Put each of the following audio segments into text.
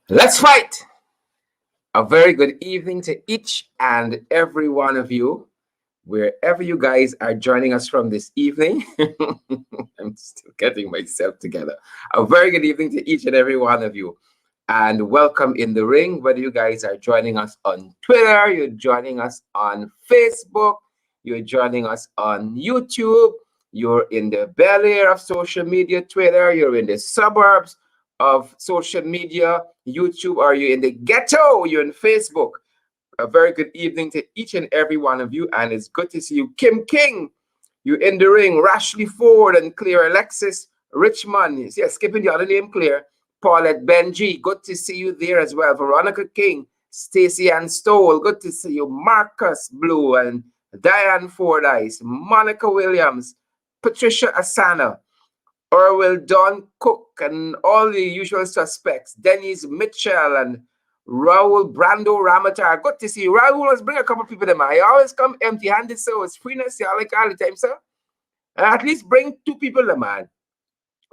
Let's fight! A very good evening to each and every one of you, wherever you guys are joining us from this evening. I'm still getting myself together. A very good evening to each and every one of you. And welcome in the ring, whether you guys are joining us on Twitter, you're joining us on Facebook, you're joining us on YouTube, you're in the Bel Air of social media, Twitter, you're in the suburbs of social media, YouTube, or you're in the ghetto, you're in Facebook. A very good evening to each and every one of you, and it's good to see you. Kim King, you in the ring. Rashley Ford and Claire Alexis Richmond. Yeah, skipping the other name, Claire. Paulette Benji, good to see you there as well. Veronica King, Stacy Ann Stoll, good to see you. Marcus Blue and Diane Fordyce, Monica Williams, Patricia Asana, Orwell Don Cook, and all the usual suspects. Denise Mitchell and Raul Brando Ramatar. Good to see you. Raul, let's bring a couple people to mind. You always come empty handed, so it's freeness. You like all the time, sir. At least bring two people to man.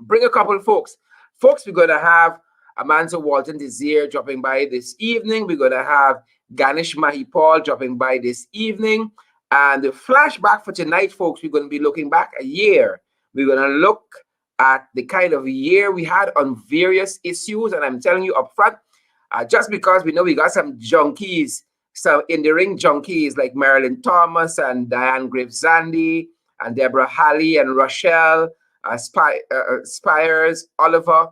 Bring a couple of folks. Folks, we're going to have Amanza Walton-Desir dropping by this evening. We're going to have Ganesh Mahipaul dropping by this evening. And the flashback for tonight, folks, we're going to be looking back a year. We're going to look at the kind of year we had on various issues. And I'm telling you up front, just because we know we got some junkies, some in the ring junkies like Marilyn Thomas and Diane Graves-Zandi and Deborah Halley and Rochelle, Spires, Oliver,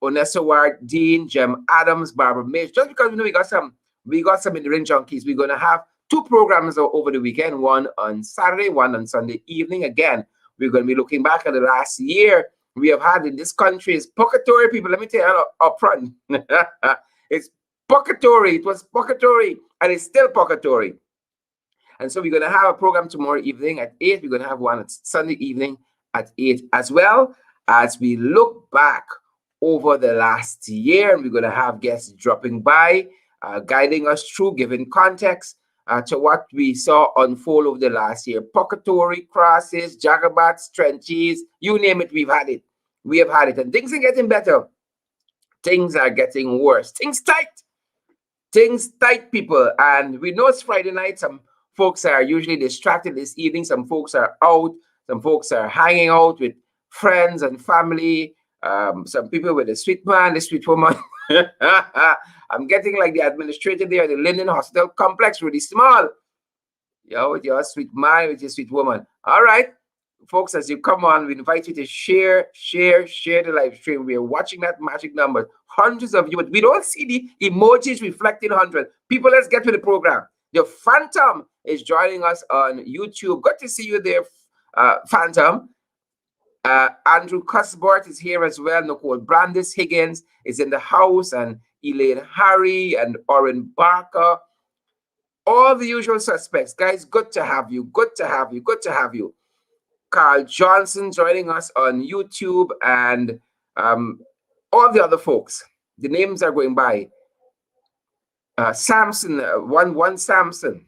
Onessa Ward, Dean, Jem Adams, Barbara Mays. Just because we know we got some in the ring junkies, we're going to have two programs over the weekend, one on Saturday, one on Sunday evening. Again, we're going to be looking back at the last year we have had in this country. It's purgatory, people. Let me tell you up front. It's purgatory. It was purgatory, and it's still purgatory. And so we're going to have a program tomorrow evening at 8. We're going to have one at Sunday evening at 8 as well, as we look back over the last year. And we're going to have guests dropping by, guiding us through, giving context to what we saw unfold over the last year. Purgatory, crosses, jagabats, trenches, you name it, we've had it. We have had it. And things are getting better. Things are getting worse. Things tight, people. And we know it's Friday night. Some folks are usually distracted this evening. Some folks are out. Some folks are hanging out with friends and family. Some people with a sweet man, the sweet woman. I'm getting like the administrator there at the Linden Hospital complex, really small. Yo, with your sweet man, with your sweet woman. All right. Folks, as you come on, we invite you to share the live stream. We are watching that magic number. Hundreds of you, but we don't see the emojis reflecting 100. People, let's get to the program. The Phantom is joining us on YouTube. Good to see you there, Phantom. Andrew Cuthbert is here as well. Nicole Brandis Higgins is in the house, and Elaine Harry and Oren Barker. All the usual suspects. Guys, good to have you. Good to have you. Good to have you. Carl Johnson joining us on YouTube, and all the other folks. The names are going by. Samson, one Samson.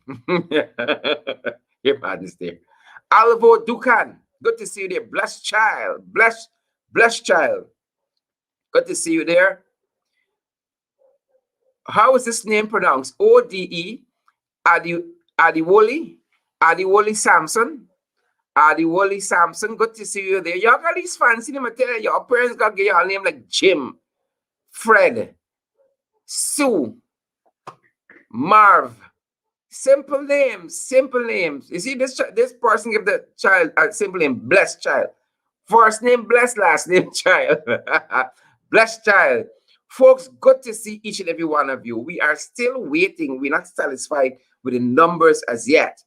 Your madness there. Alvo Dukan, good to see you there. Blessed child, blessed child. Good to see you there. How is this name pronounced? Ode Adiwoli Samson. Adiwoli Samson, good to see you there. Y'all got these fancy names. I tell you, your parents got to get your name like Jim, Fred, Sue, Marv. Simple names. You see, this person give the child a simple name, blessed child. First name blessed, last name child. Blessed child. Folks, good to see each and every one of you. We are still waiting. We're not satisfied with the numbers as yet.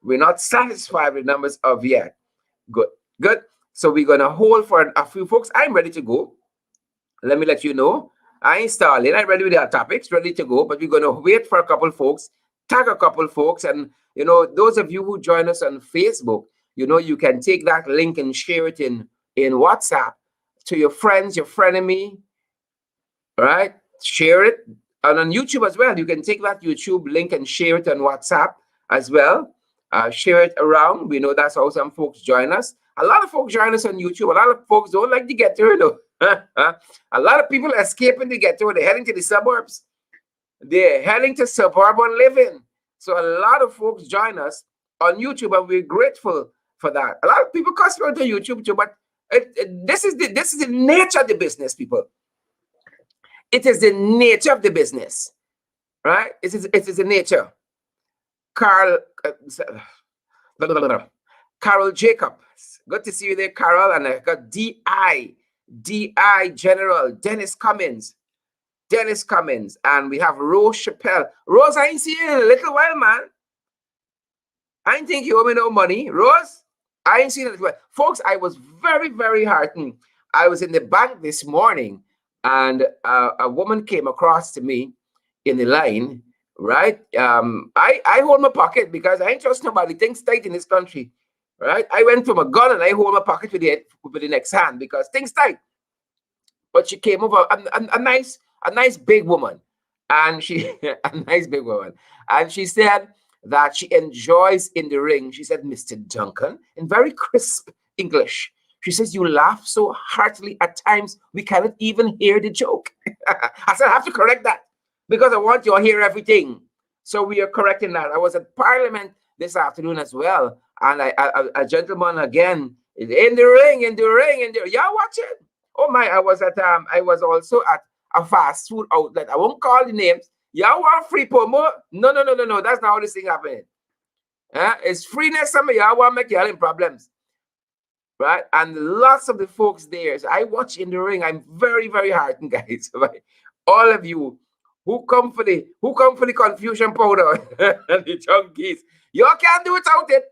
We're not satisfied with numbers of yet. Good. So we're going to hold for a few folks. I'm ready to go. Let me let you know. I ain't stalling. I'm ready with our topics, ready to go. But we're going to wait for a couple folks, tag a couple folks. And, you know, those of you who join us on Facebook, you know, you can take that link and share it in WhatsApp to your friends, your frenemy. All right? Share it. And on YouTube as well. You can take that YouTube link and share it on WhatsApp as well. Share it around. We know that's how some folks join us. A lot of folks join us on YouTube. A lot of folks don't like to get there, though. A lot of people escaping the ghetto. They're heading to the suburbs. They're heading to suburban living. So a lot of folks join us on YouTube, and we're grateful for that. A lot of people customer to YouTube too, but this is the nature of the business, people. It is the nature of the business, right? It is the nature. Carl, Carol Jacobs. Good to see you there, Carol. And I got DI General Dennis Cummins. And we have Rose Chappelle. Rose, I ain't seen you in a little while, man. I ain't think you owe me no money. Rose, I ain't seen it. Folks, I was very, very heartened. I was in the bank this morning, and a woman came across to me in the line, right? I hold my pocket because I ain't trust nobody. Things tight in this country, right? I went from a gun and I hold my pocket with the next hand because things tight. But she came over, a nice big woman, and a nice big woman, and she said that she enjoys in the ring. She said, Mr. Duncan, in very crisp English. She says, you laugh so heartily at times we cannot even hear the joke. I said, I have to correct that because I want you to hear everything. So we are correcting that. I was at Parliament this afternoon as well, and a gentleman again in the ring. Y'all watch it. Oh my! I was also at a fast food outlet. I won't call the names. Y'all want free promo? No. That's not how this thing happening. It's freeness. Some of y'all want to make y'all in problems, right? And lots of the folks there. So I watch in the ring. I'm very, very heartened, guys. Right? All of you who come for the confusion powder and the junkies, y'all can't do without it.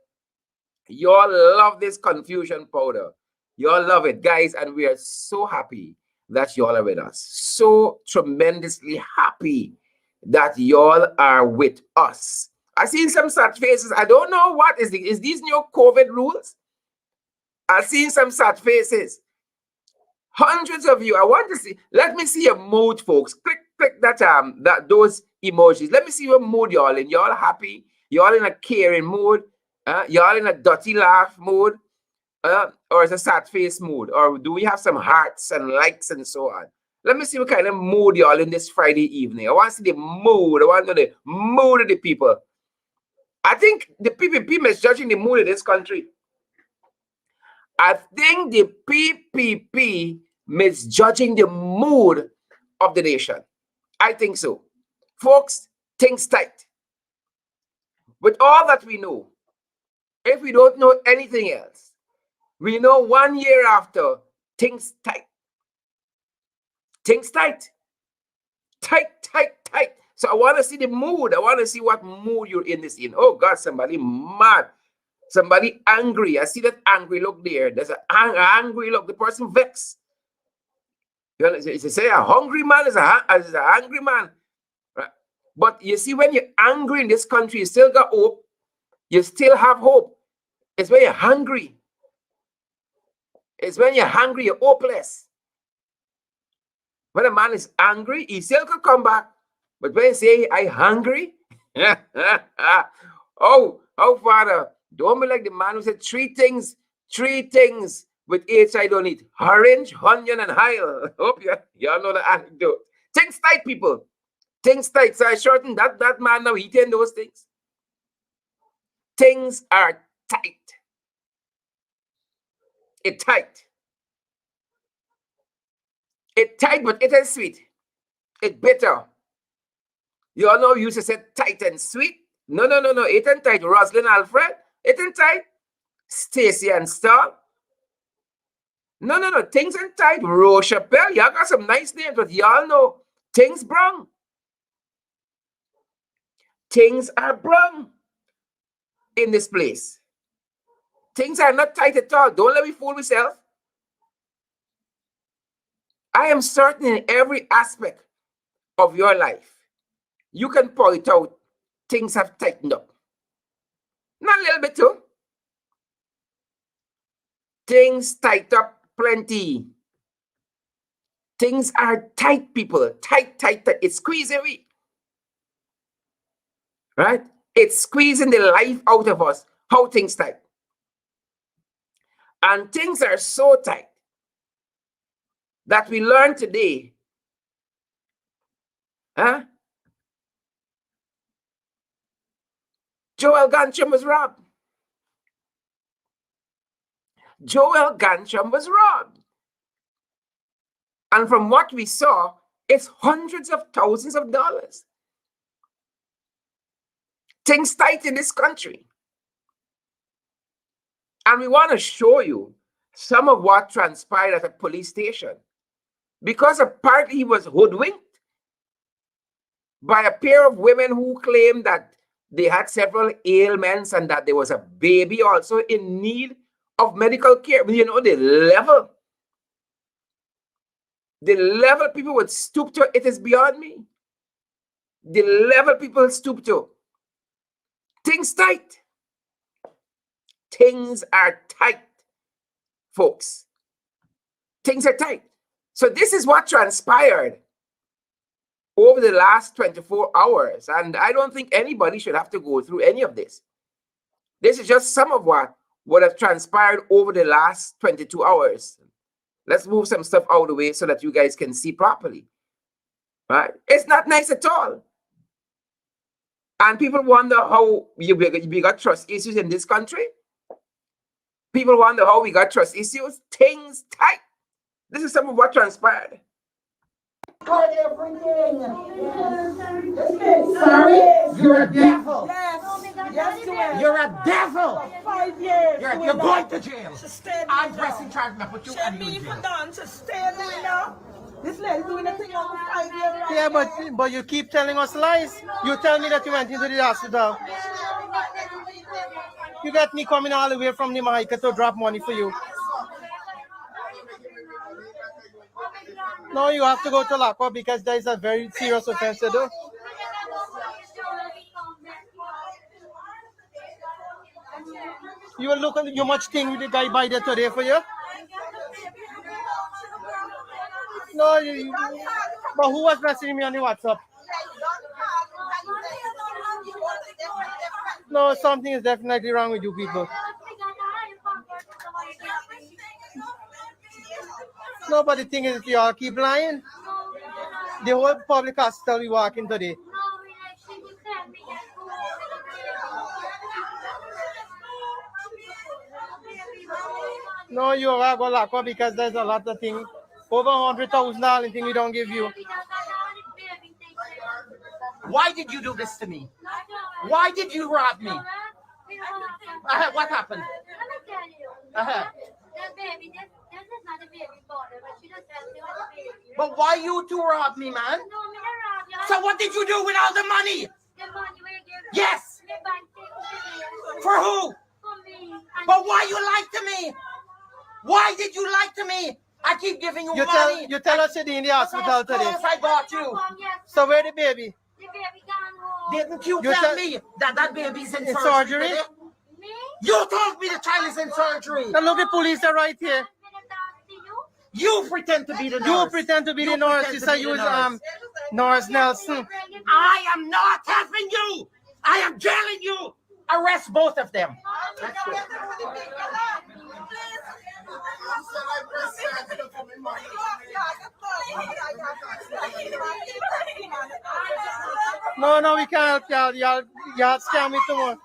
Y'all love this confusion powder. Y'all love it, guys, and we are so happy that y'all are with us. So tremendously happy that y'all are with us. I've seen some such faces. I don't know what is these new COVID rules. I've seen some such faces. Hundreds of you. I want to see. Let me see your mood, folks. Click that those emojis. Let me see your mood, y'all in. Y'all happy? Y'all in a caring mood? Y'all in a dirty laugh mood? Or is a sad face mood? Or do we have some hearts and likes and so on? Let me see what kind of mood y'all in this Friday evening. I want to see the mood. I want to know the mood of the people. I think the PPP misjudging the mood of this country. I think the PPP misjudging the mood of the nation. I think so. Folks, things tight. With all that we know, if we don't know anything else, we know 1 year after, things tight. Things tight. Tight. So I want to see the mood. I want to see what mood you're in this in. Oh, God, somebody mad. Somebody angry. I see that angry look there. There's an angry look. The person vexed. You know, they say a hungry man is an angry man. Right? But you see, when you're angry in this country, you still got hope. You still have hope. It's when you're hungry. It's when you're hungry, you're hopeless. When a man is angry, he still could come back. But when you say, I'm hungry, oh, Father, don't be like the man who said three things with H I don't eat. Orange, onion, and hile. Hope y'all know the anecdote. Things tight, people. Things tight. So I shorten that man now eating those things. Things are tight. It's tight. It's tight, but it is sweet. It's bitter. You all know you used to say tight and sweet. No. It ain't tight. Rosalind Alfred. It ain't tight. Stacy and Star. No. Things ain't tight. Rose Chappelle. Y'all got some nice names, but y'all know things brown. Things are brown in this place. Things are not tight at all. Don't let me fool myself. I am certain in every aspect of your life, you can point out things have tightened up. Not a little bit too. Things tight up plenty. Things are tight, people. Tight. It's squeezing we. Right? It's squeezing the life out of us. How things tight. And things are so tight that we learned today, huh? Joel Ghansham was robbed. Joel Ghansham was robbed. And from what we saw, it's hundreds of thousands of dollars. Things tight in this country. And we want to show you some of what transpired at a police station. Because apparently he was hoodwinked by a pair of women who claimed that they had several ailments and that there was a baby also in need of medical care. You know, the level people would stoop to, it is beyond me. The level people stoop to. Things tight. Things are tight, folks. Things are tight. So this is what transpired over the last 24 hours. And I don't think anybody should have to go through any of this. This is just some of what would have transpired over the last 22 hours. Let's move some stuff out of the way so that you guys can see properly. Right? It's not nice at all. And people wonder how we got trust issues in this country. People wonder how we got trust issues. Things tight. This is some of what transpired. Everything. Sorry? You're a devil. Yes. You're a devil. 5 years. You're going to jail. Stay I'm pressing charge now. Put you She in me for jail. done. She stay doing now. This lady doing a thing over 5 years. Yeah, but you keep telling us lies. You tell me that you went into the hospital. You got me coming all the way from the Jamaica to drop money for you. No, you have to go to lockup because that is a very serious offense to do. You will look at how much thing with the guy buy there today for you. No, but who was messaging me on the WhatsApp? No, something is definitely wrong with you people. No, but the thing is, you all keep lying. The whole public hospital we walk in today. No, you are going to lock up because there's a lot of things. Over $100,000 thing we don't give you. Why did you do this to me? Why did you rob me? What happened? But why you two robbed me, man? So what did you do with all the money? Yes. For who? But why you lied to me? Why did you lie to me? I keep giving you money. You tell us you're in the hospital today. Yes, I got you. So where the baby? Didn't you tell me that baby's in surgery? Surgery? You told me the child is in surgery. Now look, the police are right here. You pretend to be the nurse. You pretend to be the nurse. You say you was Nurse Nelson. I am not helping you. I am jailing you. Arrest both of them. No, we can't help y'all. Y'all scam me too much.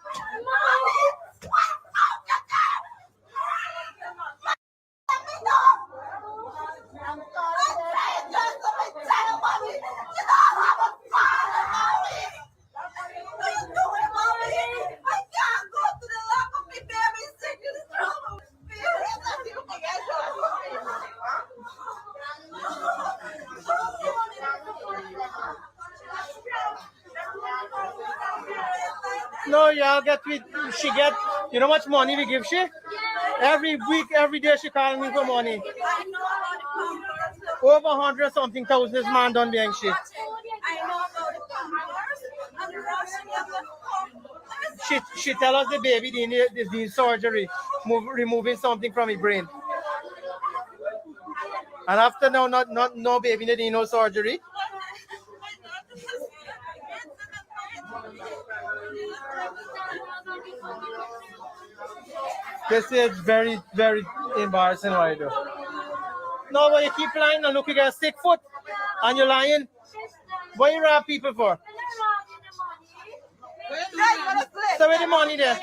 No, y'all get with she get. You know how much money we give she? Every week, every day she calling me for money. Over 100 something thousand this man done being shit. She tell us the baby need surgery, removing something from his brain. And after now, no baby need no surgery. This is very, very embarrassing what I do. No, but you keep lying and look, you got a sick foot and you're lying. What you rob people for? So where the money there?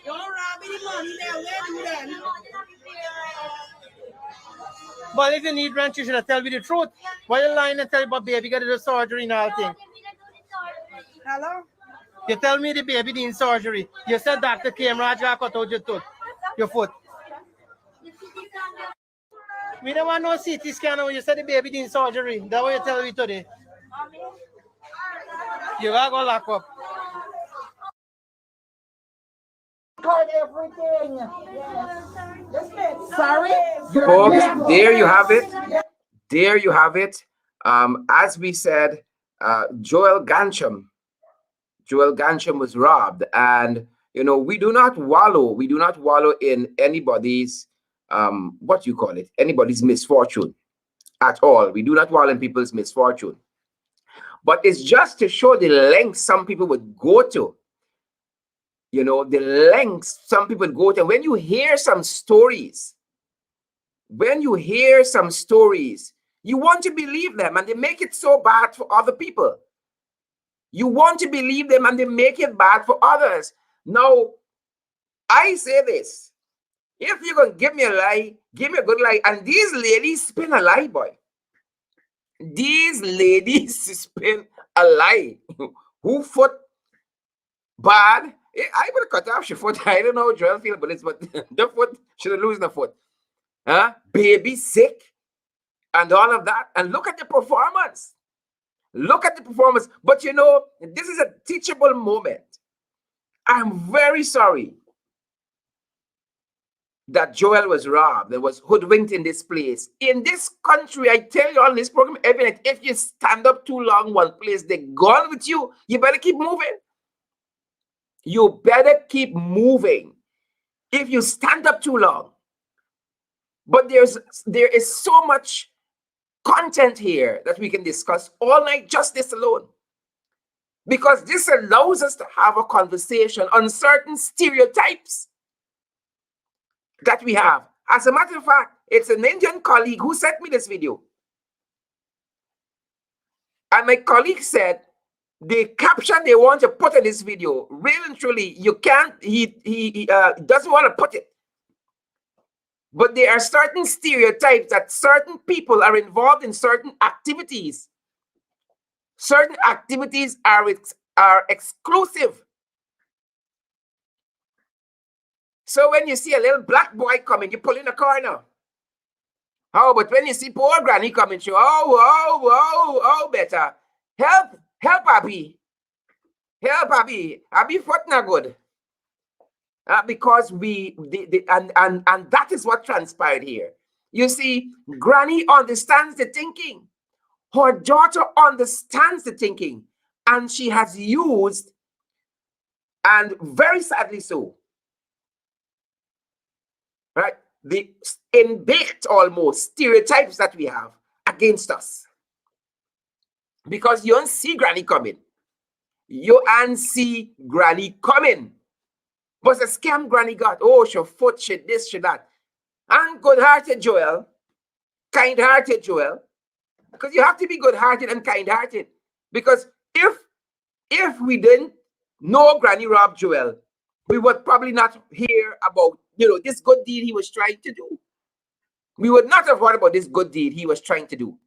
You're robbing the money there. Where do then? But if you need rent, you should have tell me the truth. Why you lying and tell me about baby got to do surgery and all thing? Hello? You tell me the baby need surgery. You said Dr. came, Raja cut out your tooth, your foot. We don't want no CT scan. You said the baby need surgery. That's what you tell me today. You gotta go lock up. Cut everything. Yes. Sorry? Folks, there you have it. There you have it. As we said, Joel Ghansham was robbed, and we do not wallow in anybody's what you call it, anybody's misfortune at all. We do not wallow in people's misfortune, but it's just to show the lengths some people would go to. The lengths some people go to. When you hear some stories, you want to believe them, and they make it so bad for other people. You want to believe them, and they make it bad for others. Now, I say this. If you're going to give me a lie, give me a good lie. And these ladies spin a lie, boy. These ladies spin a lie. Who foot bad? I would have cut off your foot. I don't know how Joel feels, but the foot should have lost the foot. Baby sick and all of that. And look at the performance. But this is a teachable moment. I'm very sorry that Joel was robbed and was hoodwinked in this place. In this country, I tell you on this program every night, if you stand up too long one place, they're gone with you. You better keep moving. You better keep moving if you stand up too long. But there is so much content here that we can discuss all night, just this alone. Because this allows us to have a conversation on certain stereotypes that we have. As a matter of fact, it's an Indian colleague who sent me this video. And my colleague said, the caption they want to put in this video, really and truly, you can't, he doesn't want to put it. But there are certain stereotypes that certain people are involved in certain activities. Certain activities are exclusive. So when you see a little black boy coming, you pull in a corner. Oh, but when you see poor granny coming through, better. Help Abby. Help Abby. Abby foot not good. Because and that is what transpired here. You see, granny understands the thinking. Her daughter understands the thinking. And she has used, and very sadly so, right, the baked almost stereotypes that we have against us. Because you don't see granny coming. You ain't see granny coming. But a scam granny got, she foot, she this, she that. And good-hearted Joel, kind-hearted Joel, because you have to be good-hearted and kind-hearted. Because if we didn't know granny robbed Joel, we would probably not hear about, this good deed he was trying to do. We would not have heard about this good deed he was trying to do.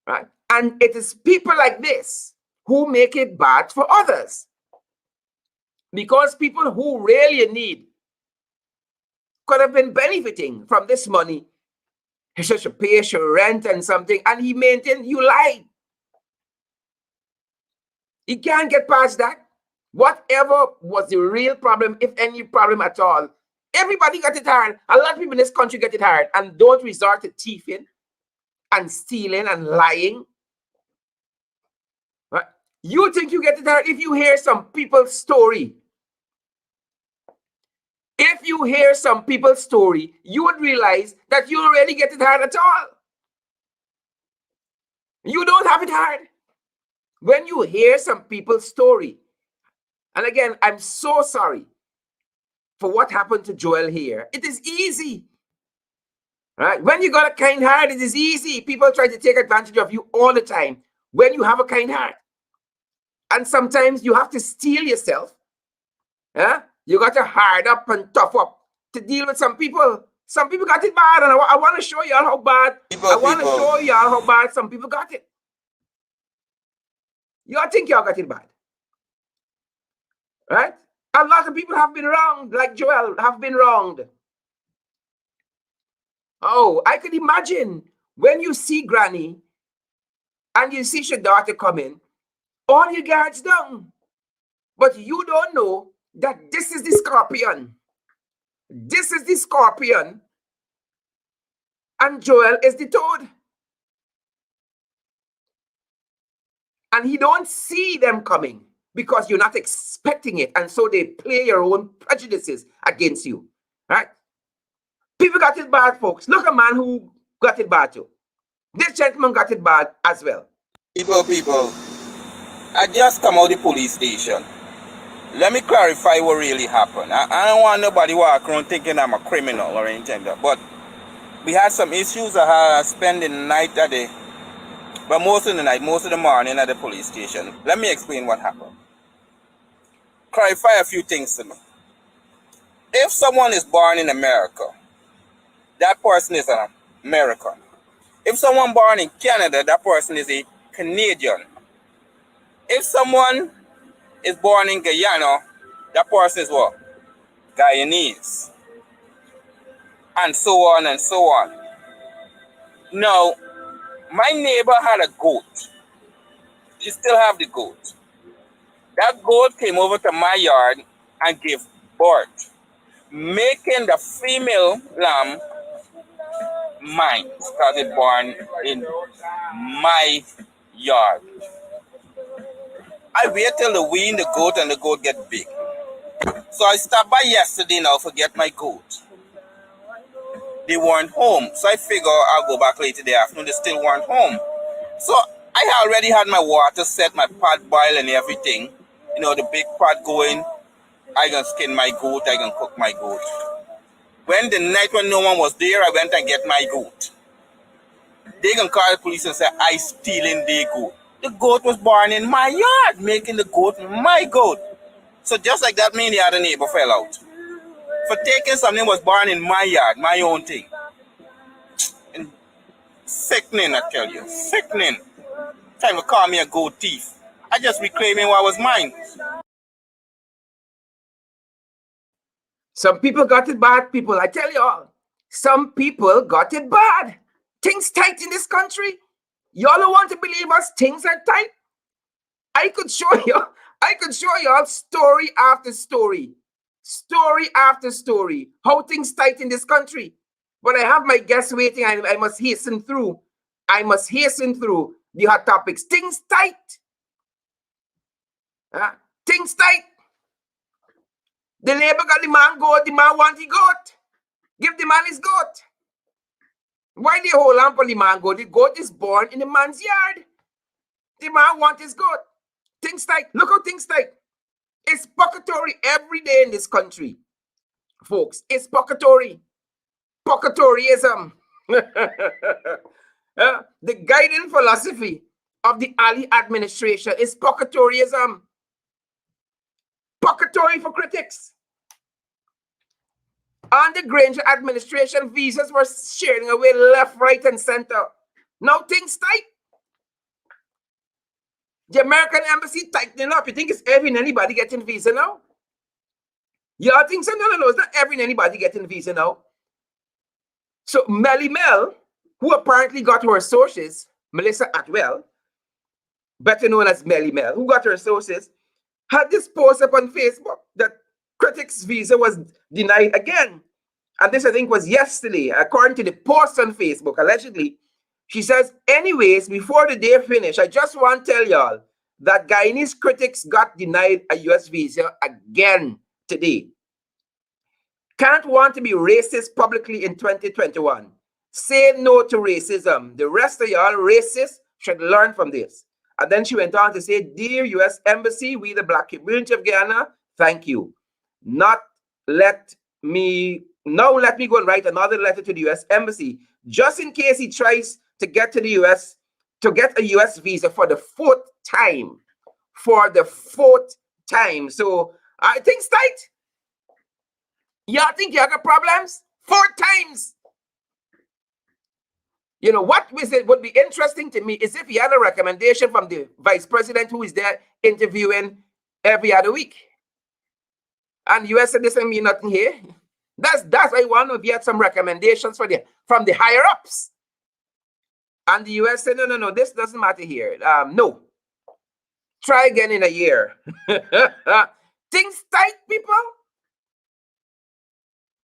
Right? And it is people like this who make it bad for others. Because people who really in need could have been benefiting from this money. He should pay your rent and something, and he maintained you lied. He can't get past that. Whatever was the real problem, if any problem at all, everybody got it hard. A lot of people in this country get it hard and don't resort to thieving and stealing and lying. Right? You think you get it hard if you hear some people's story. If you hear some people's story, you would realize that you don't really get it hard at all. You don't have it hard. When you hear some people's story, and again, I'm so sorry for what happened to Joel here. It is easy Right? When you got a kind heart, it is easy. People try to take advantage of you all the time when you have a kind heart. And sometimes you have to steel yourself. You got to hard up and tough up to deal with some people. Some people got it bad, and I want to show y'all how bad. I want to show y'all how bad some people got it. Y'all think y'all got it bad, right? A lot of people have been wronged, like Joel, have been wronged. Oh, I could imagine when you see Granny and you see your daughter coming, all your guards down. But you don't know that this is the scorpion. This is the scorpion. And Joel is the toad. And he don't see them coming because you're not expecting it. And so they play your own prejudices against you. Right? People got it bad, folks. Look at a man who got it bad too. This gentleman got it bad as well. People, I just come out of the police station. Let me clarify what really happened. I don't want nobody walking around thinking I'm a criminal or anything like that. But we had some issues. I spent the night at the, but most of the night, most of the morning at the police station. Let me explain what happened. Clarify a few things to me. If someone is born in America, that person is an American. If someone born in Canada, that person is a Canadian. If someone is born in Guyana, that person is what? Guyanese. And so on and so on. Now, my neighbor had a goat. She still have the goat. That goat came over to my yard and gave birth, making the female lamb mine because it born in my yard. I wait till the wean the goat and the goat get big. So I stopped by yesterday now to get my goat. They weren't home. So I figure I'll go back later in the afternoon. They still weren't home. So I already had my water set, my pot boil and everything. You know, the big pot going. I can skin my goat, I can cook my goat. When the night when no one was there, I went and get my goat. They can call the police and say, I stealing the goat. The goat was born in my yard, making the goat my goat. So just like that, me and the other neighbor fell out. For taking something was born in my yard, my own thing. And sickening, I tell you, sickening. Trying to call me a goat thief. I just reclaiming what was mine. Some people got it bad, people. I tell you all. Some people got it bad. Things tight in this country. Y'all don't want to believe us. Things are tight. I could show y'all story after story. Story after story. How things tight in this country. But I have my guests waiting. I must hasten through. I must hasten through the hot topics. Things tight. Things tight. The neighbor got the man goat. The man want the goat. Give the man his goat. Why the whole lamp on the man goat? The goat is born in the man's yard. The man want his goat. Things tight. Look how things tight. It's purgatory every day in this country, folks. It's purgatory. Purgatoryism. The guiding philosophy of the Ali administration is purgatoryism. Purgatory for critics. Under Granger administration, visas were sharing away left, right, and center. Now things tight. The American embassy tightening up. You think it's every anybody getting visa now? Y'all think so? No. It's not every anybody getting visa now. So Melly Mel, who apparently got her sources, Melissa Atwell, better known as Melly Mel, who got her sources, had this post up on Facebook that critics' visa was denied again. And this, I think, was yesterday. According to the post on Facebook, allegedly, she says, anyways, before the day finish, I just want to tell y'all that Guyanese critics got denied a U.S. visa again today. Can't want to be racist publicly in 2021. Say no to racism. The rest of y'all racists should learn from this. And then she went on to say, dear U.S. Embassy, we the Black community of Guyana, thank you. Now let me go and write another letter to the U.S. Embassy just in case he tries to get to the US, to get a US visa for the fourth time. For the fourth time. So I think it's tight. Y'all think y'all got problems? 4 times. You know, what would be interesting to me is if he had a recommendation from the vice president who is there interviewing every other week. And the US said this ain't mean nothing here. That's why I want to know if you had some recommendations from the higher ups. And the US said, no, this doesn't matter here. No. Try again in a year. Things tight, people.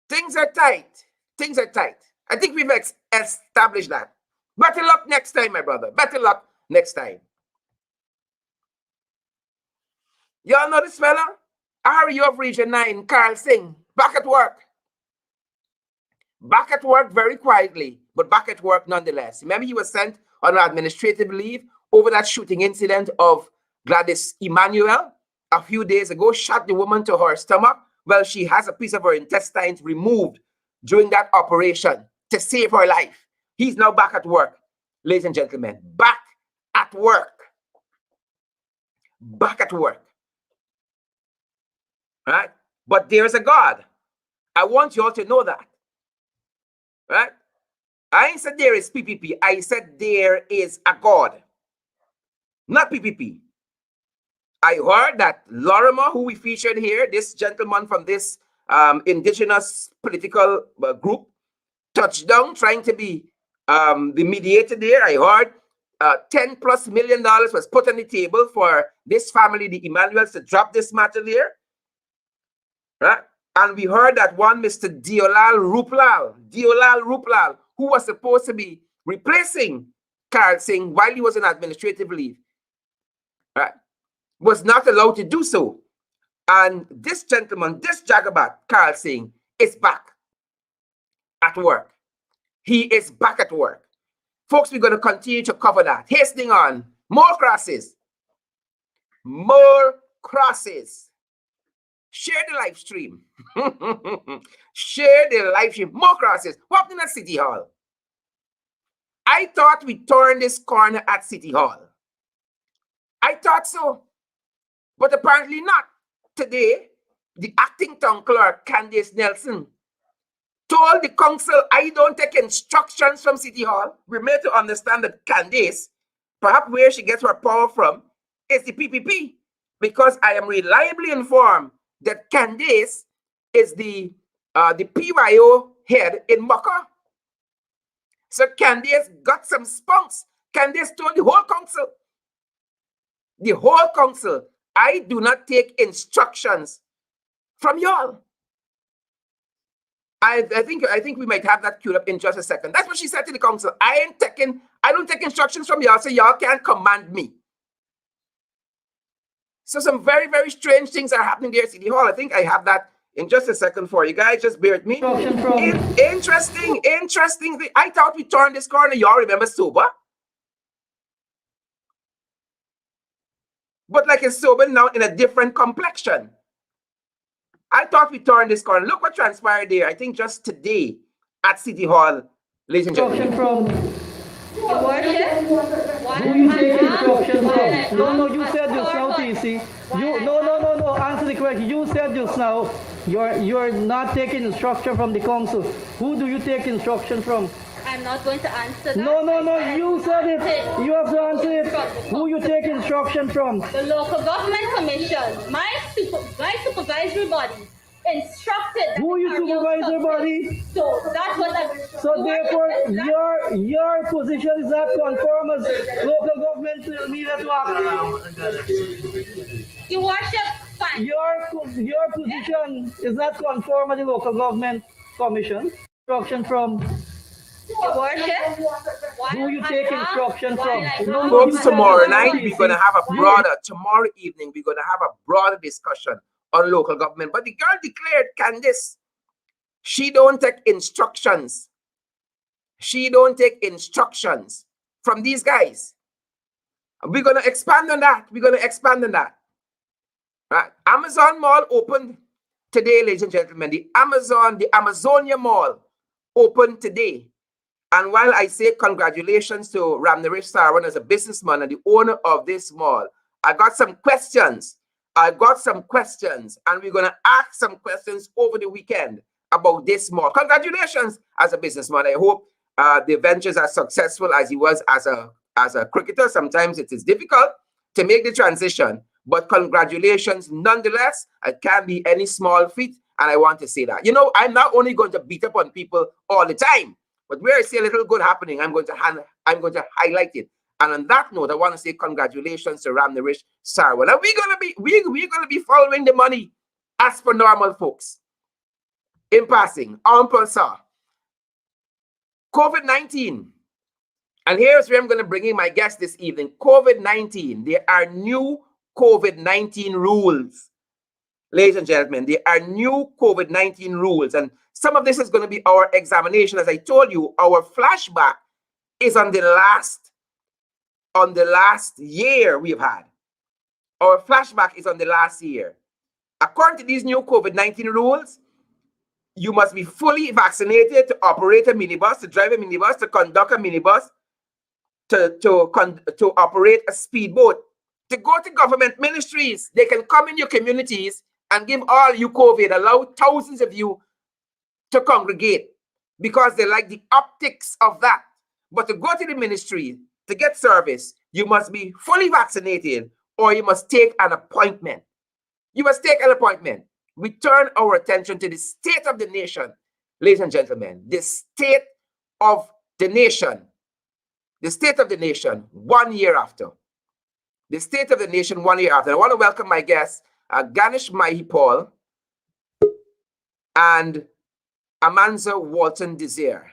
Things are tight. Things are tight. I think we've established that. Better luck next time, my brother. Better luck next time. Y'all know this fella? REO of Region 9, Carl Singh, back at work. Back at work very quietly, but back at work nonetheless. Remember, he was sent on an administrative leave over that shooting incident of Gladys Emmanuel a few days ago, shot the woman to her stomach. Well, she has a piece of her intestines removed during that operation to save her life. He's now back at work, ladies and gentlemen. Back at work. Back at work. Right? But there is a God. I want you all to know that. Right? I ain't said there is PPP. I said there is a God. Not PPP. I heard that Lorimer, who we featured here, this gentleman from this indigenous political group, touched down trying to be the mediator there. I heard $10+ million was put on the table for this family, the Emmanuels, to drop this matter there. Right? And we heard that one Mr. Diolal Ruplal, who was supposed to be replacing Carl Singh while he was on administrative leave, right, was not allowed to do so. And this gentleman, this Jagabat, Carl Singh, is back at work. He is back at work. Folks, we're going to continue to cover that. Hastening on. More crosses. More crosses. Share the live stream. Share the live stream. More crosses. What happened at City Hall? I thought we turned this corner at City Hall. I thought so. But apparently not. Today, the acting town clerk, Candace Nelson, told the council, I don't take instructions from City Hall. We're made to understand that Candace, perhaps where she gets her power from, is the PPP. Because I am reliably informed that Candace is the PYO head in Maka. So Candace got some spunks. Candace told the whole council, I do not take instructions from y'all. I think we might have that queued up in just a second. That's what she said to the council. I don't take instructions from y'all, so y'all can't command me. So some very, very strange things are happening there at City Hall. I think I have that in just a second for you guys. Just bear with me. Interesting. I thought we turned this corner. Y'all remember sober? But like it's sober now in a different complexion. I thought we turned this corner. Look what transpired there. I think just today at City Hall, ladies and gentlemen. Your worship, Who you take instruction from? No, you said just now, TC. No. Answer the question. You said just now you're not taking instruction from the council. Who do you take instruction from? I'm not going to answer that. No. You said it. You have to answer it. Who you take instruction from? The local government commission, my supervisory body, instructed. Who you supervisor body? So that's what I'm. So therefore, your position is not conform as local government needed to act. Your worship, fine. Your position is not conform as the local government commission. Instruction from. Your worship, Who you take instruction from? Folks, tomorrow night we're going to have a broader. Tomorrow evening we're going to have a broader discussion on local government. But the girl declared, Candace, she don't take instructions. She don't take instructions from these guys. We're going to expand on that. Right? Amazon Mall opened today, ladies and gentlemen. The Amazonia Mall opened today. And while I say congratulations to Ramnaresh Sarwan as a businessman and the owner of this mall, I got some questions. And we're going to ask some questions over the weekend about this mall. Congratulations as a businessman. I hope the ventures are successful as he was as a cricketer. Sometimes it is difficult to make the transition, but congratulations nonetheless. It can't be any small feat, and I want to say that. I'm not only going to beat up on people all the time, but where I see a little good happening, I'm going to highlight it. And on that note, I want to say congratulations to Ramnaresh Sarwan. And we're gonna be following the money as per normal, folks. In passing, en passant, COVID-19. And here's where I'm going to bring in my guest this evening. COVID-19. There are new COVID-19 rules. Ladies and gentlemen, there are new COVID-19 rules. And some of this is going to be our examination. As I told you, our flashback is on the last year we've had. Our flashback is on the last year. According to these new COVID-19 rules, you must be fully vaccinated to operate a minibus, to drive a minibus, to conduct a minibus, to operate a speedboat, to go to government ministries. They can come in your communities and give all you COVID, allow thousands of you to congregate because they like the optics of that. But to go to the ministry, to get service, you must be fully vaccinated or you must take an appointment. You must take an appointment. We turn our attention to the state of the nation, ladies and gentlemen, the state of the nation. The state of the nation 1 year after. The state of the nation 1 year after. I want to welcome my guests, Ganesh Mahipaul and Amanza Walton-Desir.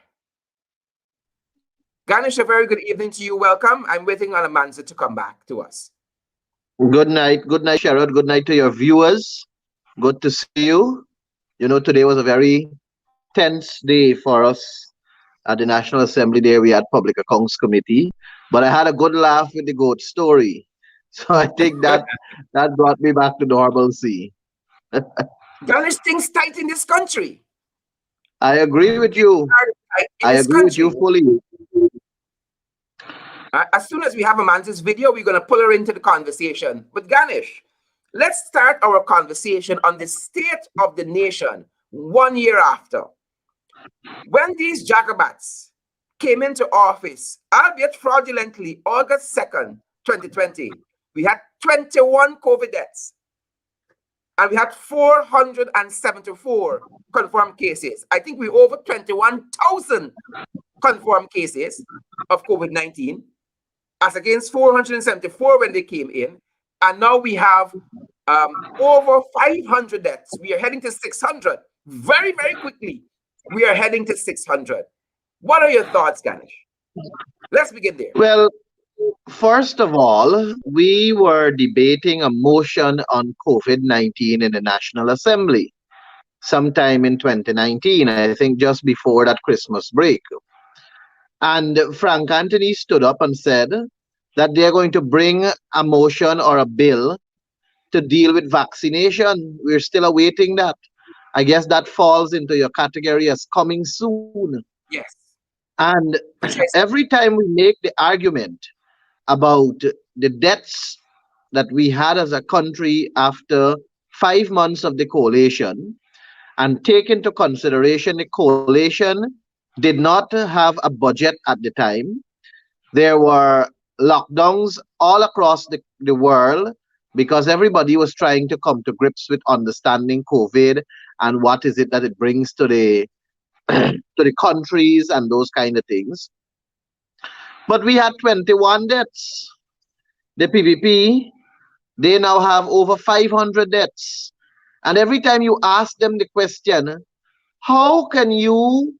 Ganesh, a very good evening to you. Welcome. I'm waiting on Amanza to come back to us. Good night, Sherrod. Good night to your viewers. Good to see you. Today was a very tense day for us at the National Assembly. There we had Public Accounts Committee, but I had a good laugh with the goat story. So I think that brought me back to normalcy. Ganesh, things tight in this country. I agree with you. I agree with you fully. As soon as we have Amanza's video, we're going to pull her into the conversation. But Ganesh, let's start our conversation on the state of the nation 1 year after. When these Jacobats came into office, albeit fraudulently, August 2nd, 2020, we had 21 COVID deaths. And we had 474 confirmed cases. I think we over 21,000 confirmed cases of COVID-19, as against 474 when they came in. And now we have over 500 deaths. We are heading to 600. Very, very quickly, we are heading to 600. What are your thoughts, Ganesh? Let's begin there. Well, first of all, we were debating a motion on COVID-19 in the National Assembly sometime in 2019, I think just before that Christmas break. And Frank Anthony stood up and said that they're going to bring a motion or a bill to deal with vaccination. We're still awaiting that. I guess that falls into your category as coming soon. Yes. And every time we make the argument about the deaths that we had as a country after 5 months of the coalition, and take into consideration the coalition did not have a budget at the time. There were lockdowns all across the world because everybody was trying to come to grips with understanding COVID and what is it that it brings to the to the countries and those kind of things. But we had 21 deaths. The PPP, they now have over 500 deaths. And every time you ask them the question, how can you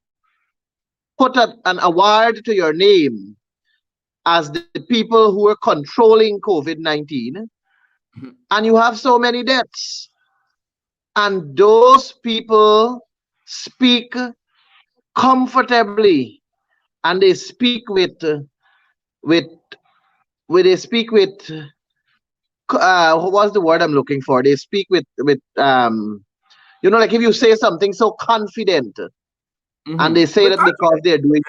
put an award to your name as the people who are controlling COVID-19, and you have so many deaths? And those people speak comfortably, and they speak with what was the word I'm looking for? They speak with like if you say something so confident, and they say that because they're doing,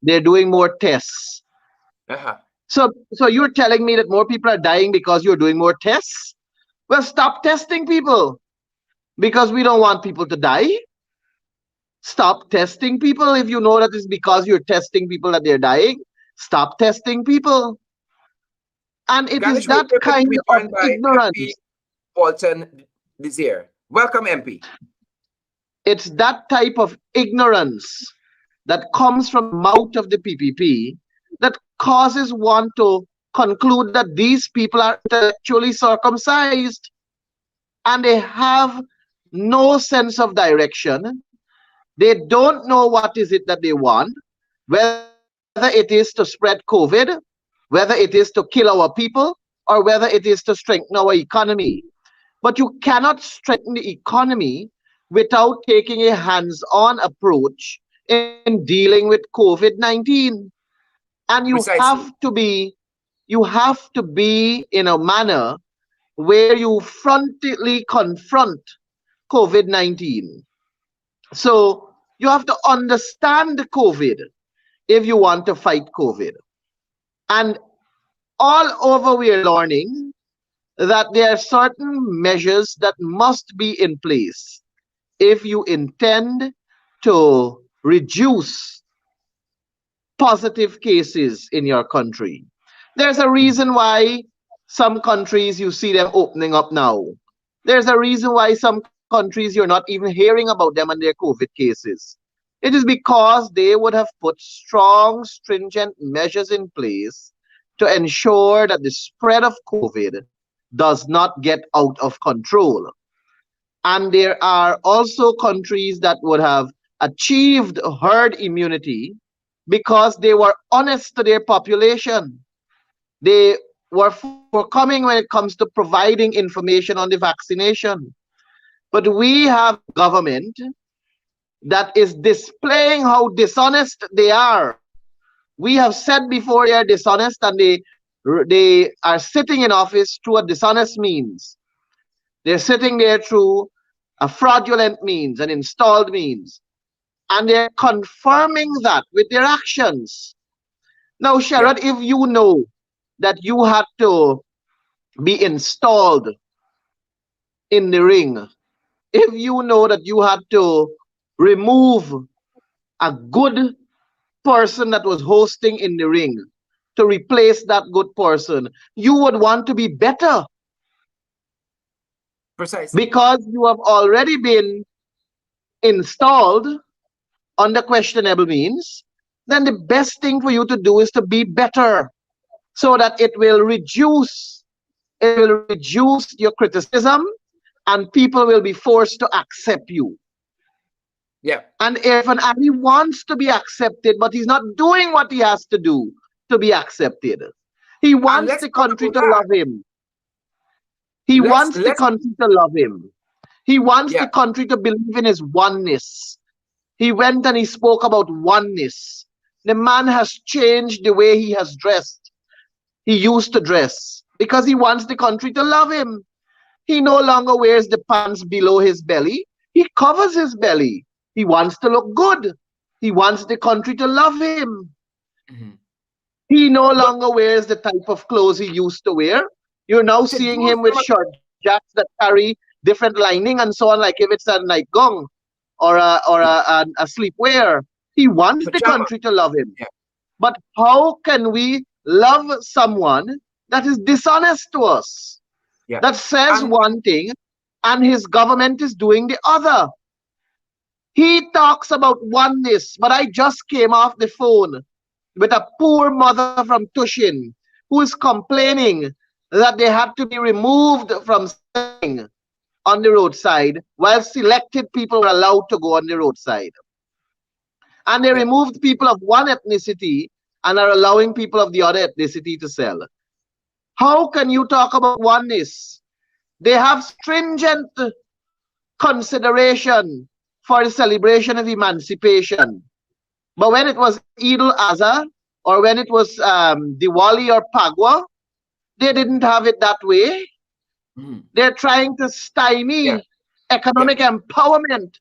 they're doing more tests. Uh-huh. So you're telling me that more people are dying because you're doing more tests? Well, stop testing people because we don't want people to die. Stop testing people if you know that it's because you're testing people that they're dying. Stop testing people. And it is Ganesh, we're that privileged to kind be of joined by MP ignorance. Walton-Desir. Welcome, MP. It's that type of ignorance that comes from the mouth of the PPP that causes one to conclude that these people are intellectually circumcised and they have no sense of direction. They don't know what is it that they want, whether it is to spread COVID, whether it is to kill our people, or whether it is to strengthen our economy. But you cannot strengthen the economy without taking a hands-on approach in dealing with COVID-19. And Precisely. you have to be in a manner where you frontally confront COVID-19. So you have to understand the COVID if you want to fight COVID. And all over we are learning that there are certain measures that must be in place if you intend to reduce positive cases in your country. There's a reason why some countries you see them opening up now. There's a reason why some countries you're not even hearing about them and their COVID cases. It is because they would have put strong, stringent measures in place to ensure that the spread of COVID does not get out of control. And there are also countries that would have achieved herd immunity because they were honest to their population. They were forthcoming when it comes to providing information on the vaccination. But we have a government that is displaying how dishonest they are. We have said before they are dishonest and they are sitting in office through a dishonest means. They're sitting there through a fraudulent means, an installed means. And they're confirming that with their actions. Now, Yeah. Sherrod, if you know that you had to be installed in the ring, if you know that you had to remove a good person that was hosting in the ring to replace that good person, you would want to be better Precisely. because you have already been installed under questionable means. Then the best thing for you to do is to be better so that it will reduce your criticism and people will be forced to accept you. Yeah. And if an Ali wants to be accepted, but he's not doing what he has to do to be accepted, he And wants let's the talk country about to that. love him. He wants the Let's country to love him. He wants yeah. the country to believe in his oneness. He went and he spoke about oneness. The man has changed the way he has dressed. He used to dress because he wants the country to love him. He no longer wears the pants below his belly. He covers his belly. He wants to look good. He wants the country to love him. Mhm. He no But longer wears the type of clothes he used to wear. You're now it seeing goes him with from short jacks that carry different lining and so on, like if it's a nightgown or a sleepwear. He wants the pajama. country to love him. Yeah. But how can we love someone that is dishonest to us, Yeah. that says And one thing and his government is doing the other? He talks about oneness, but I just came off the phone with a poor mother from Tushin who is complaining that they had to be removed from selling on the roadside while selected people were allowed to go on the roadside. And they yeah. removed people of one ethnicity and are allowing people of the other ethnicity to sell. How can you talk about oneness? They have stringent consideration for the celebration of emancipation. But when it was Eid al-Azha or when it was Diwali or Pagwa, they didn't have it that way. Mhm. They're trying to Yeah. stymie Yeah. economic empowerment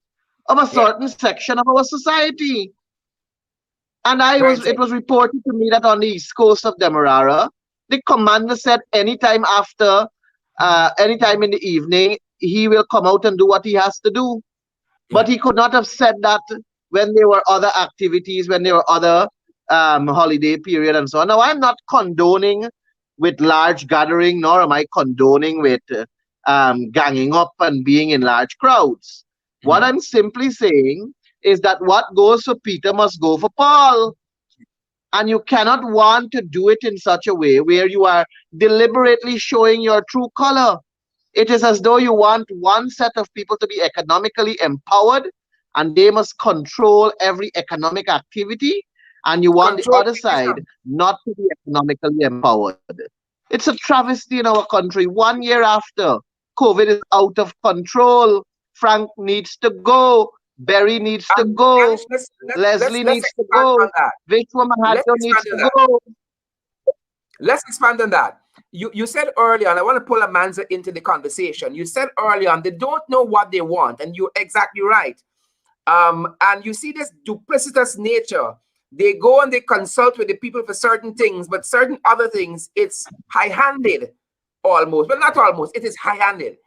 of a Yeah. certain section of our society. And Very it interesting. was reported to me that on the east coast of Demerara, the commander said anytime after, anytime in the evening, he will come out and do what he has to do. But Yeah. he could not have said that when there were other activities, when there were other holiday period and so on. Now, I'm not condoning with large gathering, nor am I condoning with ganging up and being in large crowds. What Mhm. I'm simply saying is that what goes for Peter must go for Paul. And you cannot want to do it in such a way where you are deliberately showing your true color. It is as though you want one set of people to be economically empowered and they must control every economic activity, and you want the Control other side decision. not to be economically empowered. It's a travesty in our country. 1 year after, COVID is out of control. Frank needs to go. Berry needs to go. Ganesh, let's Leslie needs to expand on go. that. Vishwa Let's Mahato expand needs on to that. go. Let's expand on that. You said earlier, and I want to pull Amanza into the conversation. You said earlier on they don't know what they want, and you're exactly right. And you see this duplicitous nature. They go and they consult with the people for certain things, but certain other things, it's high-handed almost, but not almost, it is high-handed.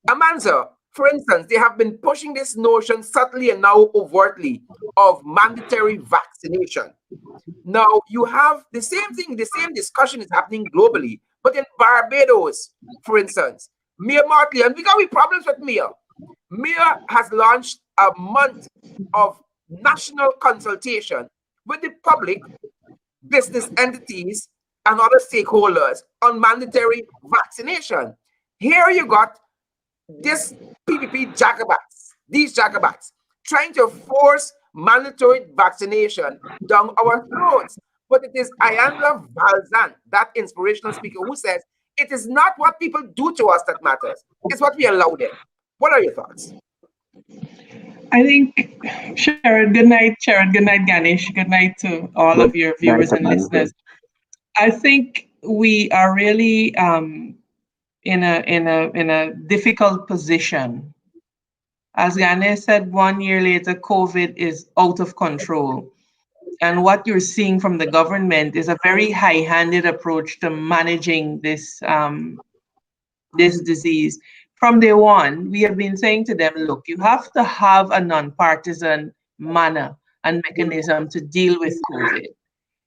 Amanza, for instance, they have been pushing this notion subtly and now overtly of mandatory vaccination. Now, you have the same thing, the same discussion is happening globally, but in Barbados, for instance, Mayor Motley, and we got problems with Mayor. Mayor has launched a month of national consultation with the public, business entities, and other stakeholders on mandatory vaccination. Here you got this PPP jacobats, these jacobats, trying to force mandatory vaccination down our throats. But it is Ayanda Valzan, that inspirational speaker, who says it is not what people do to us that matters, it's what we allow them. What are your thoughts? I think, Sharon, good night, Ganesh, good night to all of your viewers and listeners. I think we are really in a difficult position. As Ganesh said, 1 year later, COVID is out of control. And what you're seeing from the government is a very high-handed approach to managing this disease. From day one, we have been saying to them, look, you have to have a nonpartisan manner and mechanism to deal with COVID.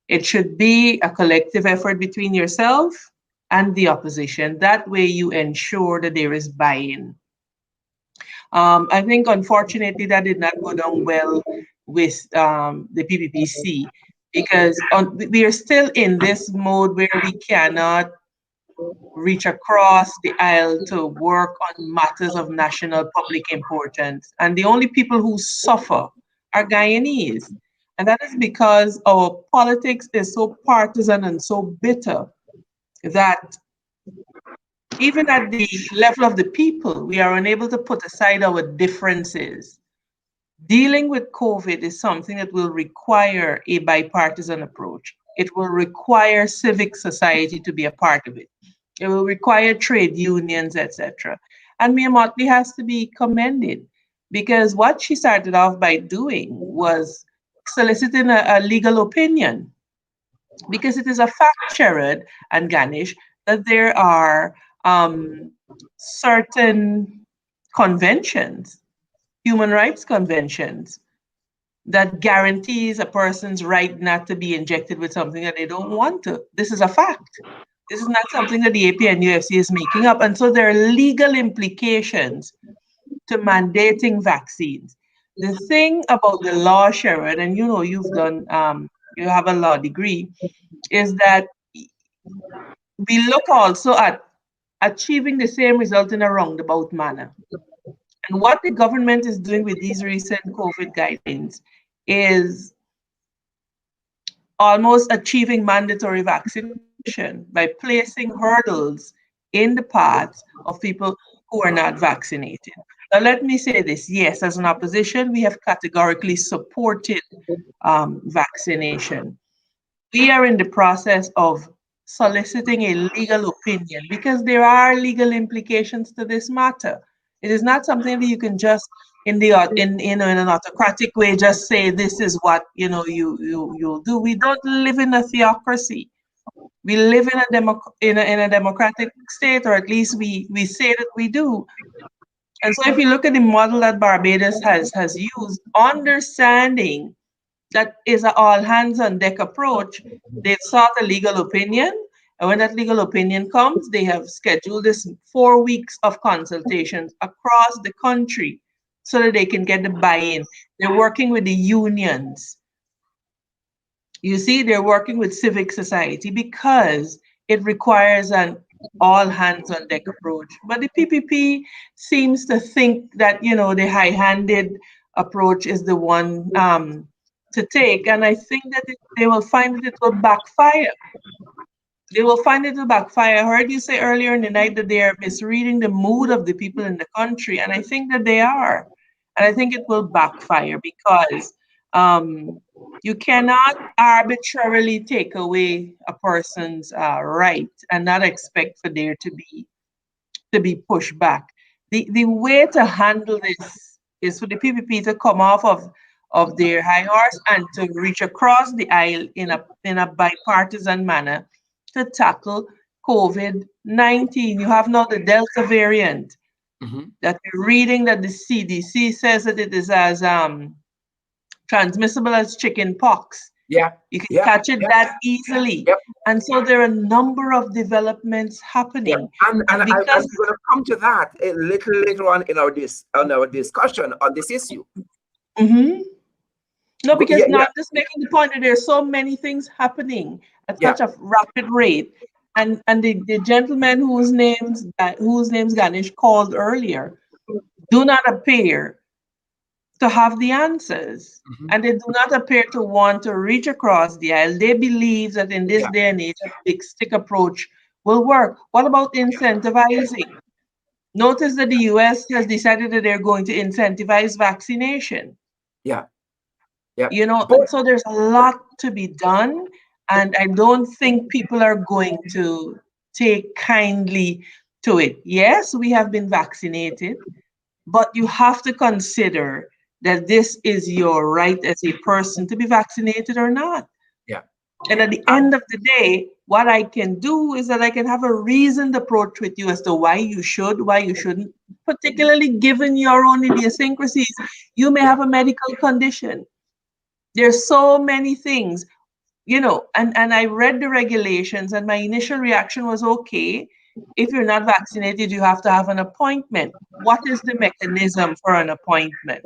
It should be a collective effort between yourself and the opposition. That way, you ensure that there is buy-in. I think, unfortunately, that did not go down well with the PPPC because we are still in this mode where we cannot reach across the aisle to work on matters of national public importance. And the only people who suffer are Guyanese. And that is because our politics is so partisan and so bitter that even at the level of the people, we are unable to put aside our differences. Dealing with COVID is something that will require a bipartisan approach. It will require civic society to be a part of it. It will require trade unions, etc. And Mia Motley has to be commended because what she started off by doing was soliciting a legal opinion. Because it is a fact, Sherrod and Ganesh, that there are certain conventions, human rights conventions, that guarantees a person's right not to be injected with something that they don't want to. This is a fact. This is not something that the AP and UFC is making up. And so there are legal implications to mandating vaccines. The thing about the law, Sherrod, and you know you've done, you have a law degree, is that we look also at achieving the same result in a roundabout manner. And what the government is doing with these recent COVID guidelines is almost achieving mandatory vaccination by placing hurdles in the paths of people who are not vaccinated. Now, let me say this. Yes, as an opposition, we have categorically supported vaccination. We are in the process of soliciting a legal opinion because there are legal implications to this matter. It is not something that you can just in the in an autocratic way just say this is what you'll do. We don't live in a theocracy. We live in a democratic state, or at least we say that we do. And so if you look at the model that Barbados has used, understanding that is an all hands on deck approach, they've sought a legal opinion. And when that legal opinion comes, they have scheduled this 4 weeks of consultations across the country so that they can get the buy-in. They're working with the unions. You see, they're working with civic society because it requires an all hands on deck approach. But the PPP seems to think that, the high handed approach is the one to take. And I think that they will find that it will backfire. They will find it will backfire. I heard you say earlier in the night that they are misreading the mood of the people in the country. And I think that they are. And I think it will backfire because you cannot arbitrarily take away a person's right and not expect for there to be pushed back. The way to handle this is for the PPP to come off of their high horse and to reach across the aisle in a bipartisan manner to tackle COVID-19. You have now the Delta variant that you're reading that the CDC says that it is as transmissible as chicken pox. Yeah. You can catch it that easily. Yep. And so there are a number of developments happening. Yep. And I'm going to come to that a little later on in our discussion on this issue. No, because now I'm just making the point that there are so many things happening at such a rapid rate. And the gentleman whose name's Ganesh called earlier do not appear to have the answers. And they do not appear to want to reach across the aisle. They believe that in this day and age, a big stick approach will work. What about incentivizing? Notice that the US has decided that they're going to incentivize vaccination. So there's a lot to be done. And I don't think people are going to take kindly to it. Yes, we have been vaccinated, but you have to consider that this is your right as a person to be vaccinated or not. And at the end of the day, what I can do is that I can have a reasoned approach with you as to why you should, why you shouldn't, particularly given your own idiosyncrasies. You may have a medical condition. There's so many things, and I read the regulations and my initial reaction was, okay, if you're not vaccinated, you have to have an appointment. What is the mechanism for an appointment?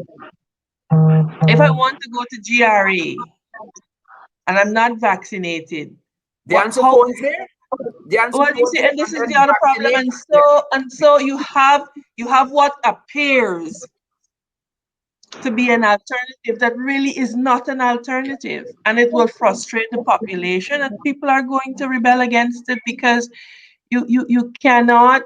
If I want to go to GRA and I'm not vaccinated, the answer phone's there. And this is the other problem. And so you have what appears to be an alternative that really is not an alternative, and it will frustrate the population, and people are going to rebel against it because you cannot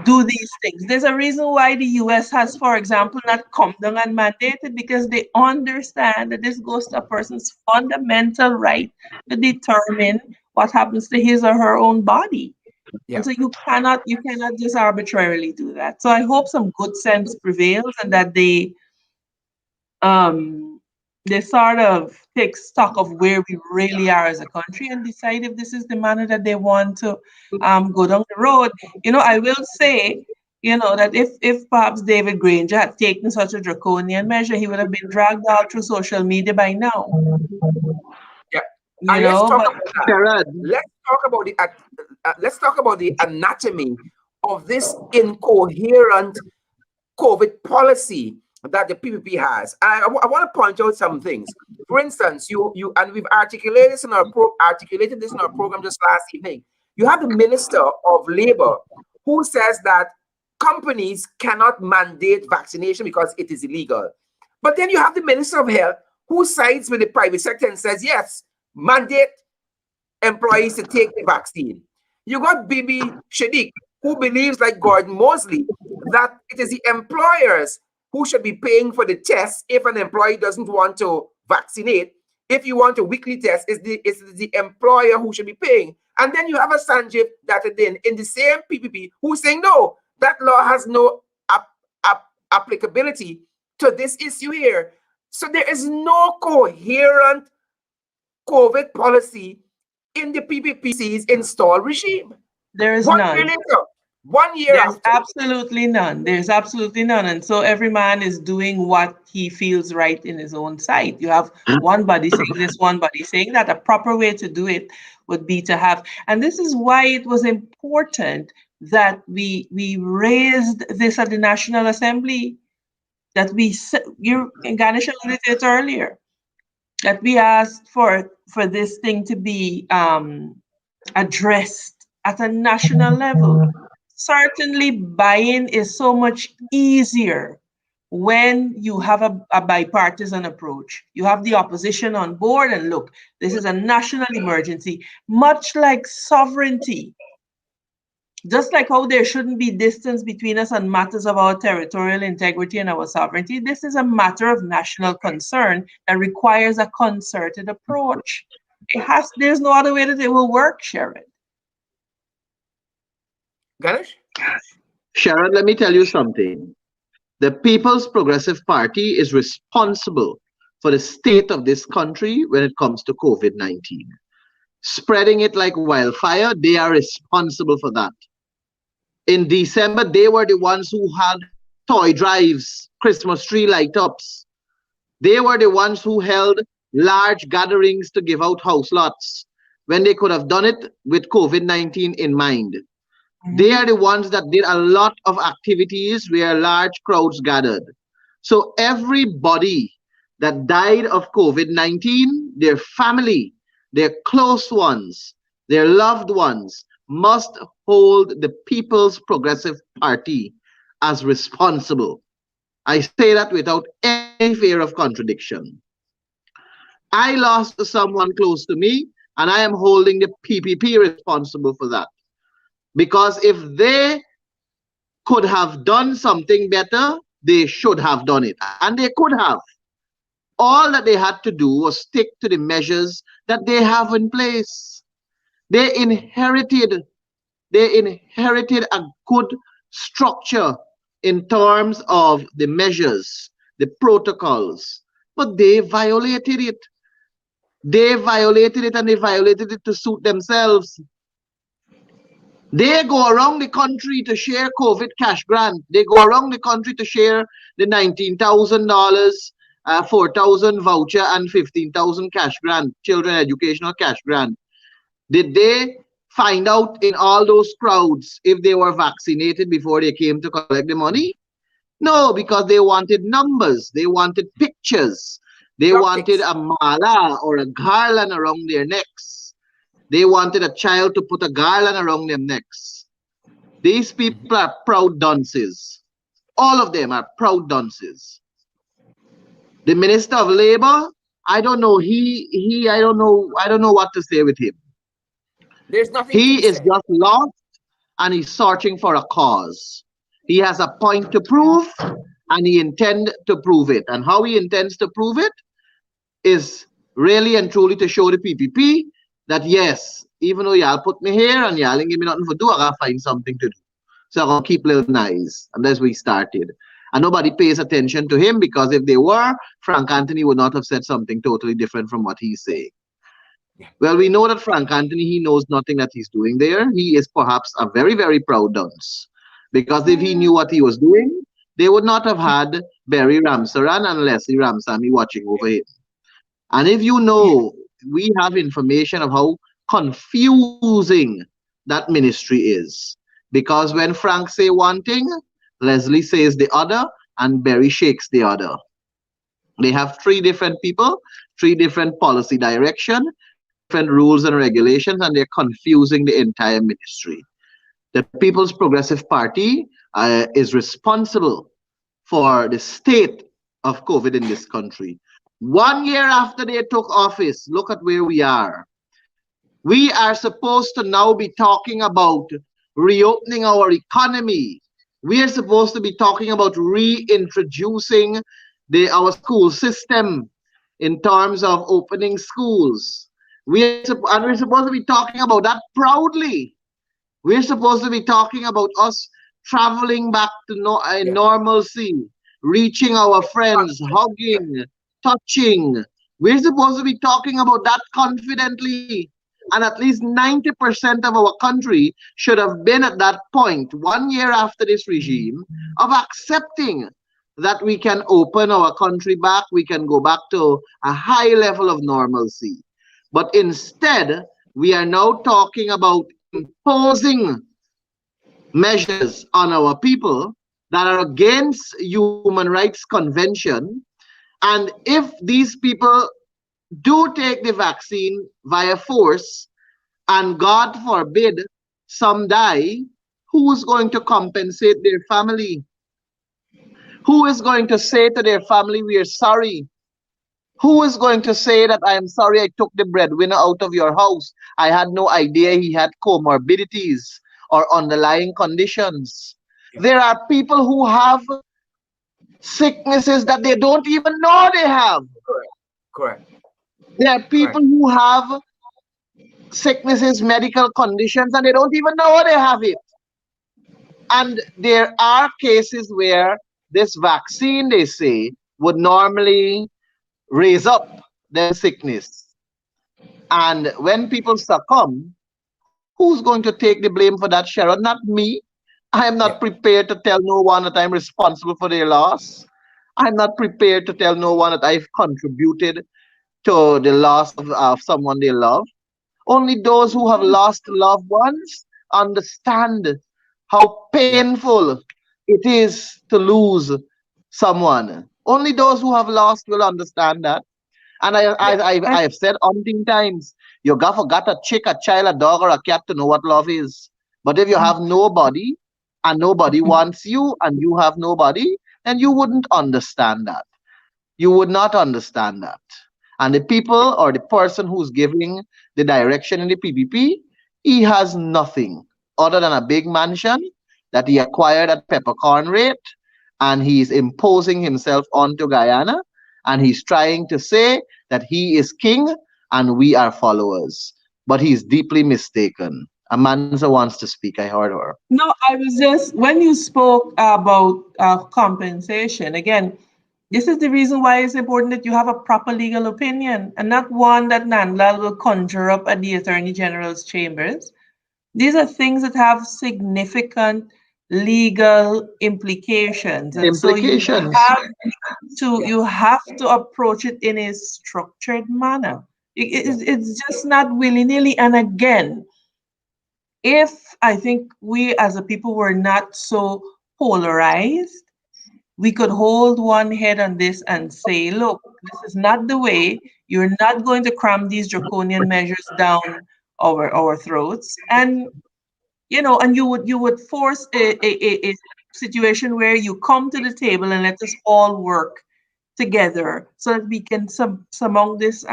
do these things. There's a reason why the US has, for example, not come down and mandated, because they understand that this goes to a person's fundamental right to determine what happens to his or her own body. And so you cannot just arbitrarily do that. So I hope some good sense prevails and that they sort of take stock of where we really are as a country and decide if this is the manner that they want to go down the road. I will say, that if perhaps David Granger had taken such a draconian measure, he would have been dragged out through social media by now. Let's talk about the anatomy of this incoherent COVID policy that the PPP has. I want to point out some things. For instance, you and we've articulated this in our program just last evening. You have the Minister of Labor who says that companies cannot mandate vaccination because it is illegal. But then you have the Minister of Health who sides with the private sector and says, yes, mandate employees to take the vaccine. You got Bibi Shadiq, who believes, like Gordon Mosley, that it is the employers who should be paying for the test if an employee doesn't want to vaccinate. If you want a weekly test, it's the employer who should be paying. And then you have a Sanjeev Dattadin in the same PPP who's saying, no, that law has no applicability to this issue here. So there is no coherent COVID policy in the PPPC's installed regime. There is 1 year none. later, 1 year There's after. absolutely none. There's absolutely none. And so every man is doing what he feels right in his own sight. You have one body saying this, one body saying that. A proper way to do it would be to have, and this is why it was important that we raised this at the National Assembly, that Ganesh alluded to it earlier, that we asked for this thing to be addressed at a national level. Certainly, buying is so much easier when you have a bipartisan approach. You have the opposition on board, and look, this is a national emergency, much like sovereignty. Just like how there shouldn't be distance between us on matters of our territorial integrity and our sovereignty, this is a matter of national concern that requires a concerted approach. There's no other way that it will work, Sharon. Ganesh? Sharon, let me tell you something. The People's Progressive Party is responsible for the state of this country when it comes to COVID-19. Spreading it like wildfire, they are responsible for that. In December, they were the ones who had toy drives, Christmas tree light-ups. They were the ones who held large gatherings to give out house lots when they could have done it with COVID-19 in mind. They are the ones that did a lot of activities where large crowds gathered. So everybody that died of COVID-19, their family, their close ones, their loved ones, must hold the People's Progressive Party as responsible. I say that without any fear of contradiction. I lost someone close to me, and I am holding the PPP responsible for that. Because if they could have done something better, they should have done it. And they could have. All that they had to do was stick to the measures that they have in place. They inherited a good structure in terms of the measures, the protocols, but they violated it. They violated it, and they violated it to suit themselves. They go around the country to share COVID cash grant. They go around the country to share the $19,000, 4,000 voucher, and 15,000 cash grant, children educational cash grant. Did they find out in all those crowds if they were vaccinated before they came to collect the money? No, because they wanted numbers. They wanted pictures. They wanted a mala or a garland around their necks. They wanted a child to put a garland around their necks. These people are proud dunces. All of them are proud dunces. The Minister of Labor, I don't know. I don't know what to say with him. There's nothing. He is just lost, and he's searching for a cause. He has a point to prove, and he intends to prove it. And how he intends to prove it is really and truly to show the PPP that yes, even though y'all put me here and y'all ain't give me nothing to do, I gotta find something to do. So I'm gonna keep little nice. And that's where he started. And nobody pays attention to him, because if they were, Frank Anthony would not have said something totally different from what he's saying. Well, we know that Frank Anthony, he knows nothing that he's doing there. He is perhaps a very, very proud dunce. Because if he knew what he was doing, they would not have had Barry Ramsaran and Leslie Ramsamy watching over him. And if you know, we have information of how confusing that ministry is. Because when Frank say one thing, Leslie says the other, and Barry shakes the other. They have three different people, three different policy direction, different rules and regulations, and they're confusing the entire ministry. The People's Progressive Party is responsible for the state of COVID in this country. 1 year after they took office, look at where we are. We are supposed to now be talking about reopening our economy. We are supposed to be talking about reintroducing our school system in terms of opening schools. We're supposed to be talking about that proudly. We're supposed to be talking about us traveling back to normalcy reaching our friends, hugging, touching. We're supposed to be talking about that confidently. And at least 90% of our country should have been at that point, 1 year after this regime, of accepting that we can open our country back, we can go back to a high level of normalcy. But instead, we are now talking about imposing measures on our people that are against human rights convention. And if these people do take the vaccine via force, and God forbid some die, who is going to compensate their family? Who is going to say to their family, we are sorry? Who is going to say that I am sorry I took the breadwinner out of your house? I had no idea he had comorbidities or underlying conditions. There are people who have sicknesses that they don't even know they have. Correct. There are people who have sicknesses, medical conditions, and they don't even know they have it. And there are cases where this vaccine, they say, would normally raise up their sickness. And when people succumb, who's going to take the blame for that, Sharon? Not me. I am not prepared to tell no one that I'm responsible for their loss. I'm not prepared to tell no one that I've contributed to the loss of someone they love. Only those who have lost loved ones understand how painful it is to lose someone. Only those who have lost will understand that. And I have said umpteen times, you got a chick, a child, a dog, or a cat to know what love is. But if you have nobody and nobody wants you and you have nobody, then you wouldn't understand that. You would not understand that. And the people or the person who's giving the direction in the PPP, he has nothing other than a big mansion that he acquired at peppercorn rate, and he's imposing himself onto Guyana, and he's trying to say that he is king and we are followers. But he's deeply mistaken. Amanza wants to speak. I heard her. No, I was just, when you spoke about compensation, again, this is the reason why it's important that you have a proper legal opinion and not one that Nandlal will conjure up at the Attorney General's chambers. These are things that have significant legal implications. And so you have to approach it in a structured manner. It's just not willy-nilly. And again, if I think we as a people were not so polarized, we could hold one head on this and say, look, this is not the way. You're not going to cram these draconian measures down our throats. And and you would force a situation where you come to the table and let us all work together so that we can surmount this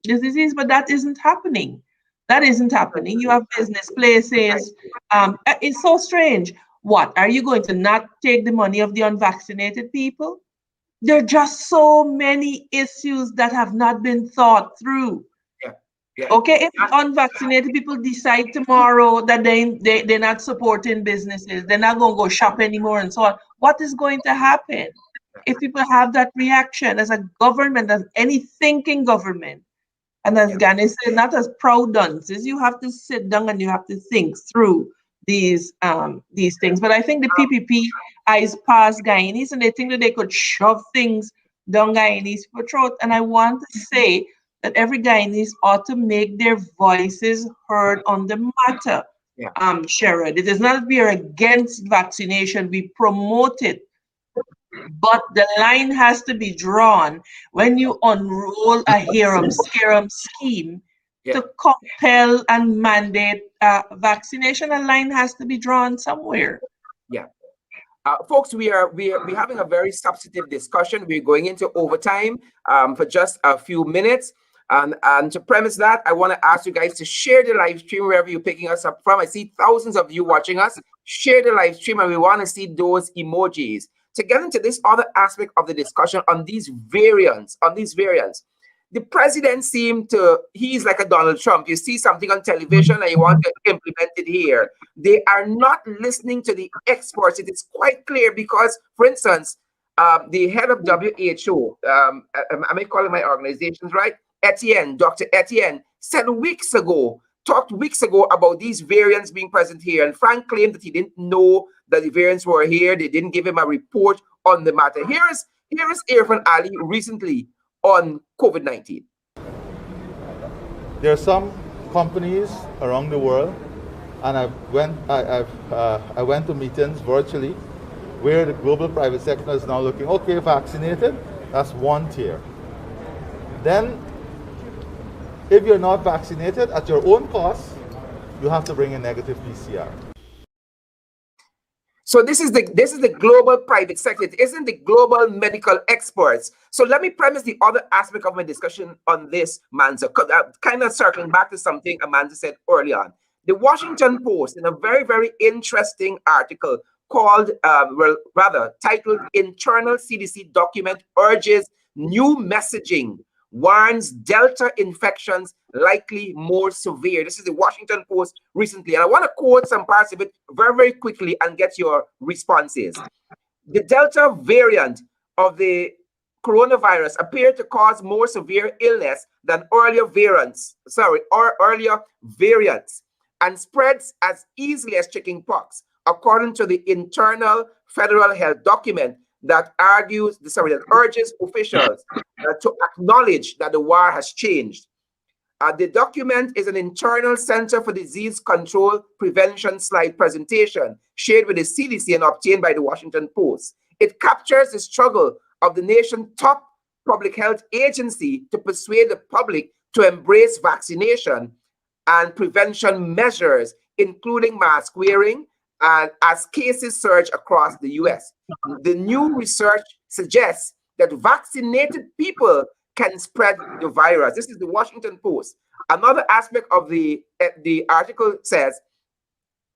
disease. But that isn't happening. That isn't happening. You have business places. It's so strange. What, are you going to not take the money of the unvaccinated people? There are just so many issues that have not been thought through. Okay, if unvaccinated people decide tomorrow that they're not supporting businesses, they're not going to go shop anymore and so on, what is going to happen? If people have that reaction as a government, as any thinking government, and as Ganesh said, not as proud dunces, you have to sit down and you have to think through these things. But I think the PPP eyes past Guyanese and they think that they could shove things down Guyanese for throat. And I want to say that every Guyanese ought to make their voices heard on the matter. Sherrod, it is not that we are against vaccination, we promote it. But the line has to be drawn when you unroll a harum-scarum scheme to compel and mandate vaccination. A line has to be drawn somewhere. Folks, we're having a very substantive discussion. We're going into overtime for just a few minutes. And to premise that, I want to ask you guys to share the live stream wherever you're picking us up from. I see thousands of you watching us. Share the live stream, and we want to see those emojis. To get into this other aspect of the discussion on these variants, the president he's like a Donald Trump. You see something on television and you want to implement it here. They are not listening to the experts. It is quite clear because, for instance, the head of WHO, am I calling my organizations right? Etienne, Dr. Etienne, talked weeks ago about these variants being present here. And Frank claimed that he didn't know that the variants were here. They didn't give him a report on the matter. Here is Irfan Ali recently on COVID-19. There are some companies around the world, and I went to meetings virtually where the global private sector is now looking, okay, vaccinated, that's one tier. Then, if you're not vaccinated, at your own cost, you have to bring a negative PCR. So this is the global private sector. It isn't the global medical experts. So let me premise the other aspect of my discussion on this, Manza, kind of circling back to something Amanza said early on. The Washington Post, in a very, very interesting article called, titled "Internal CDC Document Urges New Messaging, Warns Delta Infections Likely More Severe." This is the Washington Post recently. And I want to quote some parts of it very, very quickly and get your responses. The Delta variant of the coronavirus appeared to cause more severe illness than earlier variants, and spreads as easily as chickenpox, according to the internal federal health document that urges officials to acknowledge that the war has changed. The document is an internal Center for Disease Control Prevention slide presentation shared with the CDC and obtained by the Washington Post. It captures the struggle of the nation's top public health agency to persuade the public to embrace vaccination and prevention measures, including mask wearing, and as cases surge across the US. The new research suggests that vaccinated people can spread the virus. This is the Washington Post. Another aspect of the article says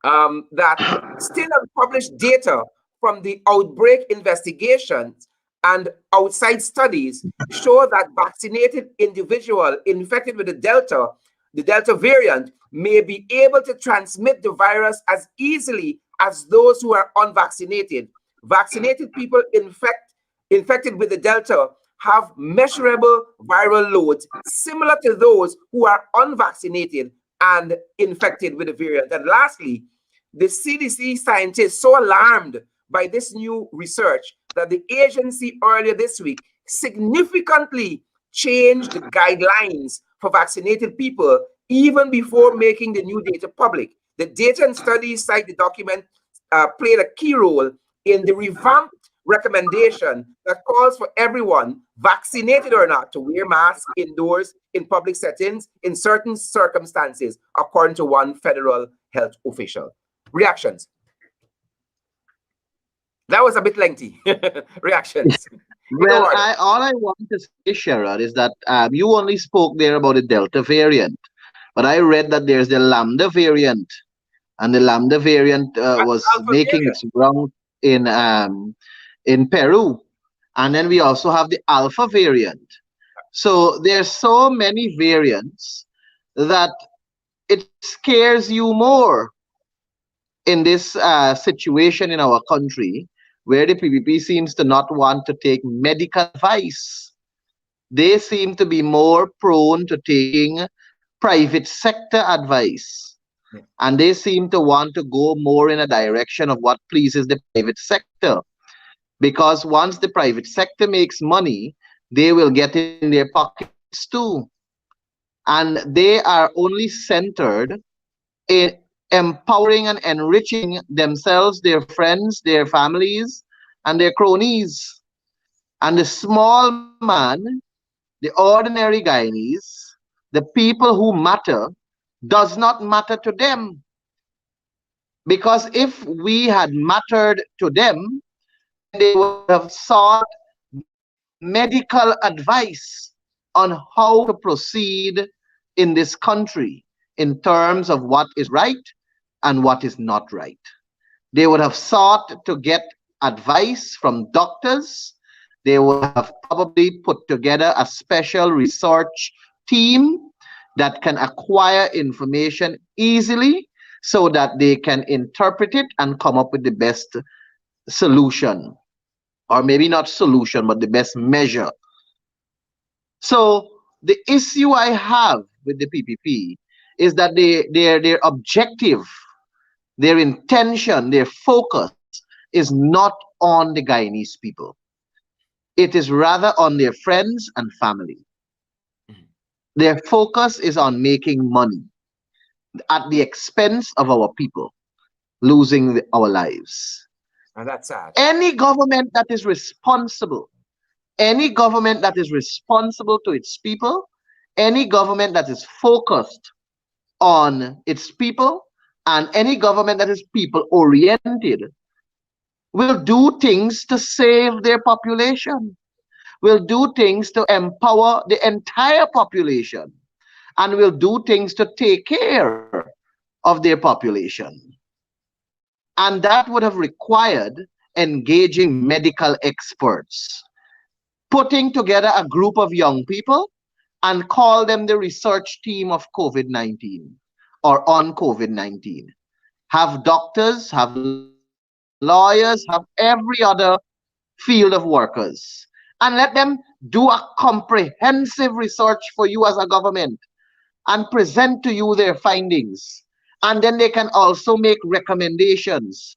that still unpublished data from the outbreak investigations and outside studies show that vaccinated individuals infected with the Delta variant may be able to transmit the virus as easily as those who are unvaccinated. Vaccinated people infected with the Delta have measurable viral loads similar to those who are unvaccinated and infected with the variant. And lastly, the CDC scientists so alarmed by this new research that the agency earlier this week significantly changed the guidelines for vaccinated people even before making the new data public. The data and studies cite the document played a key role in the revamped recommendation that calls for everyone, vaccinated or not, to wear masks indoors in public settings in certain circumstances, according to one federal health official. Reactions? That was a bit lengthy. Reactions? Well, all I want to say, Sherrod, is that you only spoke there about the Delta variant, but I read that there's the Lambda variant, and the Lambda variant was making its round in Peru, and then we also have the Alpha variant. So there's so many variants that it scares you more in this situation in our country, where the PPP seems to not want to take medical advice. They seem to be more prone to taking private sector advice. And they seem to want to go more in a direction of what pleases the private sector. Because once the private sector makes money, they will get it in their pockets too. And they are only centered in empowering and enriching themselves, their friends, their families, and their cronies. And the small man, the ordinary Guyanese, the people who matter, does not matter to them. Because if we had mattered to them, they would have sought medical advice on how to proceed in this country in terms of what is right and what is not right. They would have sought to get advice from doctors. They would have probably put together a special research team that can acquire information easily so that they can interpret it and come up with the best solution. or maybe not solution, but the best measure. So the issue I have with the PPP is that their objective, their intention, their focus is not on the Guyanese people. It is rather on their friends and family. Their focus is on making money at the expense of our people, losing our lives. And that's sad. Any government that is responsible, any government that is responsible to its people, any government that is focused on its people, and any government that is people oriented will do things to save their population, will do things to empower the entire population, and will do things to take care of their population. And that would have required engaging medical experts, putting together a group of young people and call them the research team of COVID-19 or on COVID-19. Have doctors, have lawyers, have every other field of workers, and let them do a comprehensive research for you as a government and present to you their findings. And then they can also make recommendations.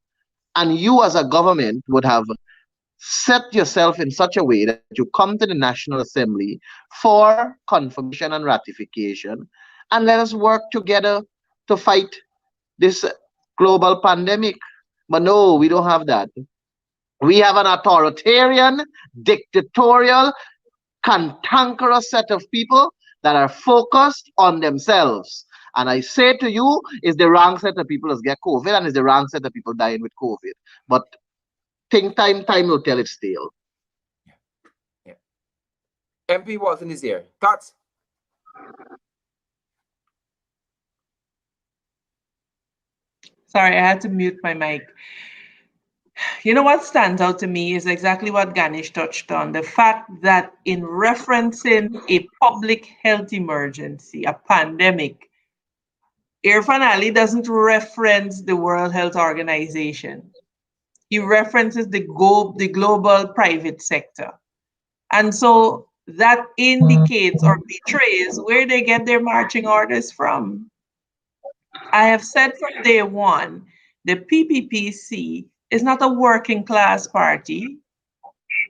And you as a government would have set yourself in such a way that you come to the National Assembly for confirmation and ratification, and let us work together to fight this global pandemic. But no, we don't have that. We have an authoritarian, dictatorial, cantankerous set of people that are focused on themselves. And I say to you, it's the wrong set of people that get COVID, and it's the wrong set of people dying with COVID. But time will tell its tale. Yeah. MP Walton-Desir, thoughts? Sorry, I had to mute my mic. You know what stands out to me is exactly what Ganesh touched on, the fact that in referencing a public health emergency, a pandemic, Irfan Ali doesn't reference the World Health Organization. He references the global private sector. And so that indicates or betrays where they get their marching orders from. I have said from day one, the PPPC is not a working class party.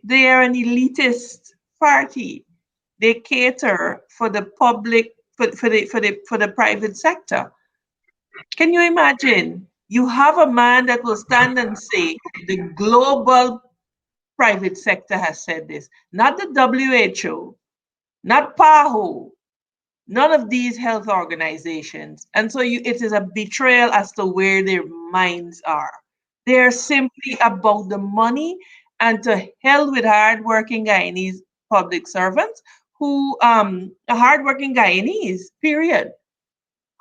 They are an elitist party. They cater for the public, for the private sector. Can you imagine? You have a man that will stand and say the global private sector has said this, not the WHO, not PAHO, none of these health organizations. And so it is a betrayal as to where their minds are. They're simply about the money, and to hell with hardworking Guyanese public servants who, hardworking Guyanese, period,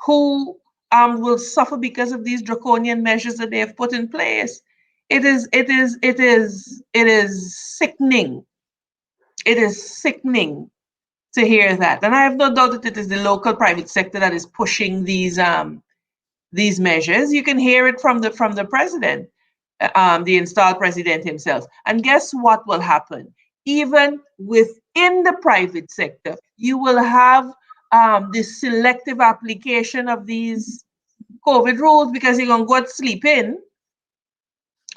who will suffer because of these draconian measures that they have put in place. It is sickening. It is sickening to hear that. And I have no doubt that it is the local private sector that is pushing these measures. You can hear it from the president, the installed president himself. And guess what will happen? Even within the private sector, you will have the selective application of these COVID rules, because you're going to go to sleep in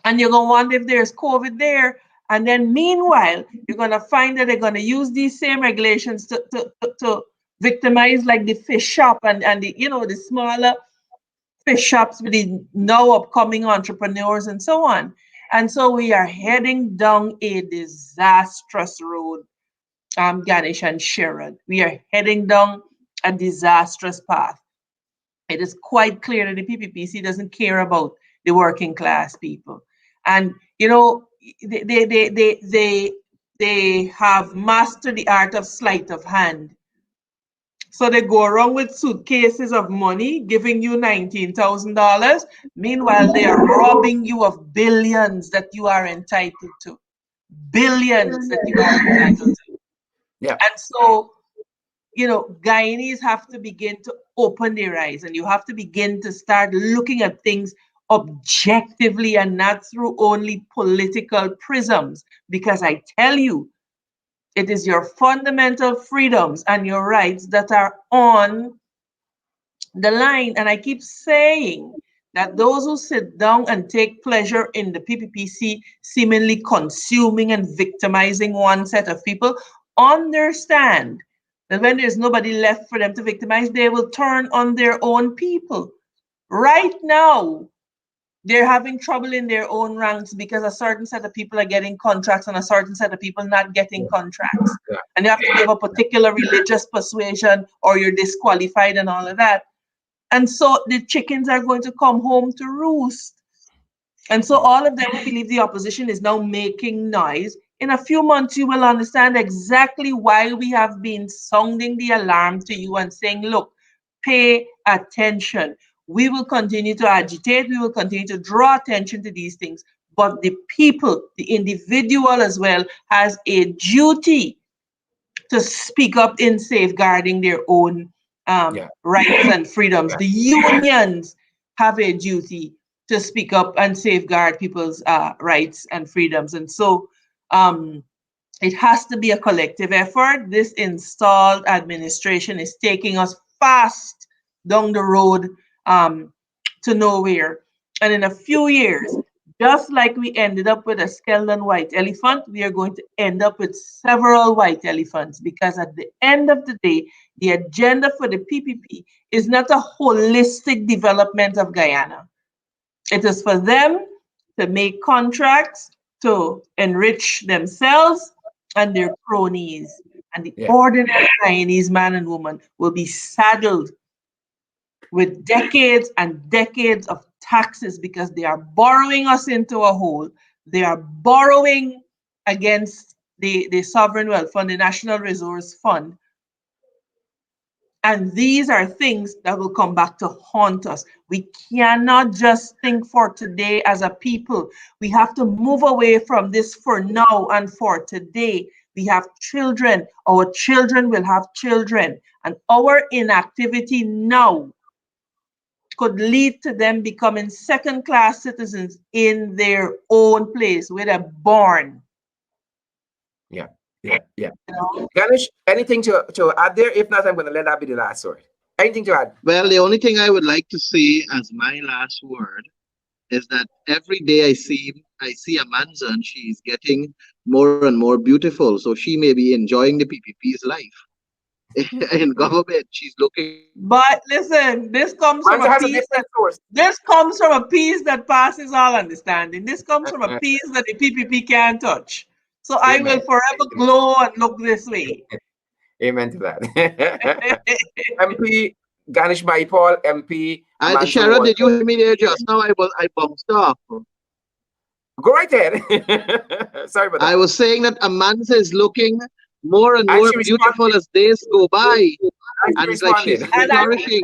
and you're going to wonder if there's COVID there. And then meanwhile, you're going to find that they're going to use these same regulations to victimize like the fish shop and the, the smaller fish shops with the now upcoming entrepreneurs and so on. And so we are heading down a disastrous road, Ganesh and Sharon. We are heading down a disastrous path. It is quite clear that the PPPC doesn't care about the working class people. And, they have mastered the art of sleight of hand. So they go around with suitcases of money, giving you $19,000. Meanwhile, they are robbing you of billions that you are entitled to. Billions that you are entitled to. Yeah. And so, Guyanese have to begin to open their eyes, and you have to begin to start looking at things objectively and not through only political prisms. Because I tell you, it is your fundamental freedoms and your rights that are on the line. And I keep saying that those who sit down and take pleasure in the PPPC seemingly consuming and victimizing one set of people understand that when there's nobody left for them to victimize, they will turn on their own people. Right now, they're having trouble in their own ranks because a certain set of people are getting contracts and a certain set of people not getting contracts. And you have to give a particular religious persuasion or you're disqualified and all of that. And so the chickens are going to come home to roost. And so all of them who believe the opposition is now making noise. In a few months, you will understand exactly why we have been sounding the alarm to you and saying, look, pay attention. We will continue to agitate. We will continue to draw attention to these things. But the people, the individual as well, has a duty to speak up in safeguarding their own rights and freedoms. The unions have a duty to speak up and safeguard people's rights and freedoms. And so it has to be a collective effort. This installed administration is taking us fast down the road to nowhere. And in a few years, just like we ended up with a skeleton white elephant, we are going to end up with several white elephants, because at the end of the day, the agenda for the PPP is not a holistic development of Guyana. It is for them to make contracts to enrich themselves and their cronies. And the ordinary Guyanese man and woman will be saddled with decades and decades of taxes, because they are borrowing us into a hole. They are borrowing against the sovereign wealth fund, the National Resource Fund. And these are things that will come back to haunt us. We cannot just think for today as a people. We have to move away from this for now and for today. We have children. Our children will have children. And our inactivity now could lead to them becoming second-class citizens in their own place where they're born. Yeah. Ganesh, anything to add there? If not, I'm going to let that be the last word. Anything to add? Well, the only thing I would like to say as my last word is that every day I see Amanza, and she's getting more and more beautiful. So she may be enjoying the PPP's life. In government, she's looking. But listen, this comes from a peace that passes all understanding. This comes from a peace that the PPP can't touch. So I will forever glow and look this way. Amen to that. MP Ganesh Mahipaul, MP. Sharon, did you hear me there just now? I bounced off. Go right ahead. Sorry about that. I was saying that Amanza is looking more and more beautiful as days go by. And it's like she's flourishing.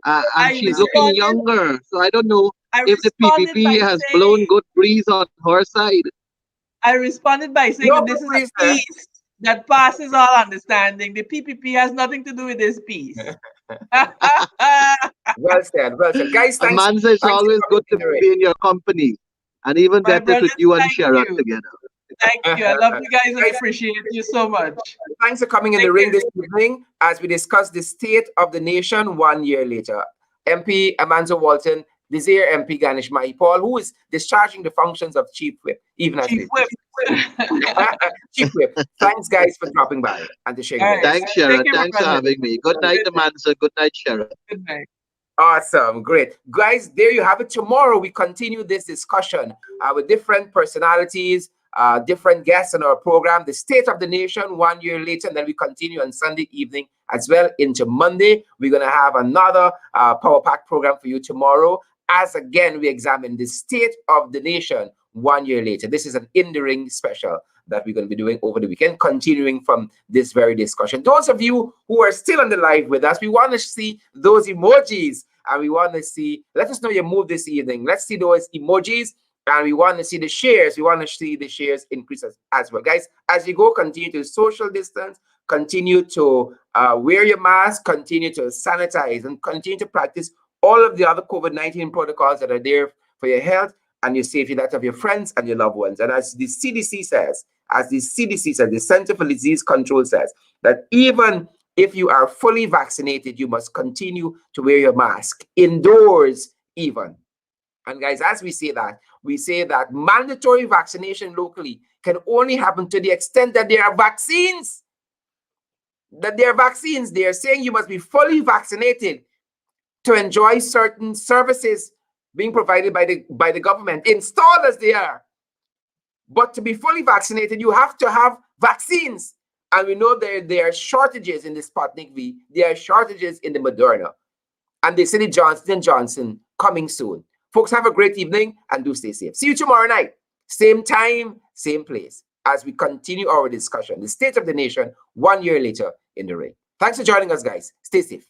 And she's looking younger. So I don't know if the PPP has blown good breeze on her side. I responded by saying that this is a peace that passes all understanding. The PPP has nothing to do with this peace. Well said. Guys, thanks. Amanza, it's always good to be in your company. And even better with you and Sharon together. Thank you. I love you guys and appreciate you so much. Thanks for coming in the ring this evening as we discuss the state of the nation 1 year later. MP Amanza Walton-Desir, MP Ganesh Mahipaul, who is discharging the functions of Chief Whip, even as Chief Whip. Chief Whip. Thanks, guys, for dropping by and to share. Thanks, Sharon. Thanks for having me. Good night, Amanza. Good night, Sharon. Good night. Awesome. Great. Guys, there you have it. Tomorrow, we continue this discussion with different personalities, different guests on our program, the state of the nation 1 year later, and then we continue on Sunday evening as well into Monday. We're going to have another Power Pack program for you tomorrow, as again, we examine the state of the nation 1 year later. This is an In the Ring special that we're going to be doing over the weekend, continuing from this very discussion. Those of you who are still on the live with us, we want to see those emojis, and we want to see, let us know your move this evening. Let's see those emojis. And we want to see the shares. We want to see the shares increase as well. Guys, as you go, continue to social distance, continue to wear your mask, continue to sanitize, and continue to practice all of the other COVID-19 protocols that are there for your health and your safety, that of your friends and your loved ones. And as the CDC says, the Center for Disease Control says, that even if you are fully vaccinated, you must continue to wear your mask indoors even. And guys, as we say that mandatory vaccination locally can only happen to the extent that there are vaccines. They are saying you must be fully vaccinated to enjoy certain services being provided by the government, installed as they are. But to be fully vaccinated, you have to have vaccines. And we know there are shortages in the Sputnik V. There are shortages in the Moderna. And they say the Johnson & Johnson coming soon. Folks, have a great evening and do stay safe. See you tomorrow night. Same time, same place, as we continue our discussion, the state of the nation, 1 year later in the ring. Thanks for joining us, guys. Stay safe.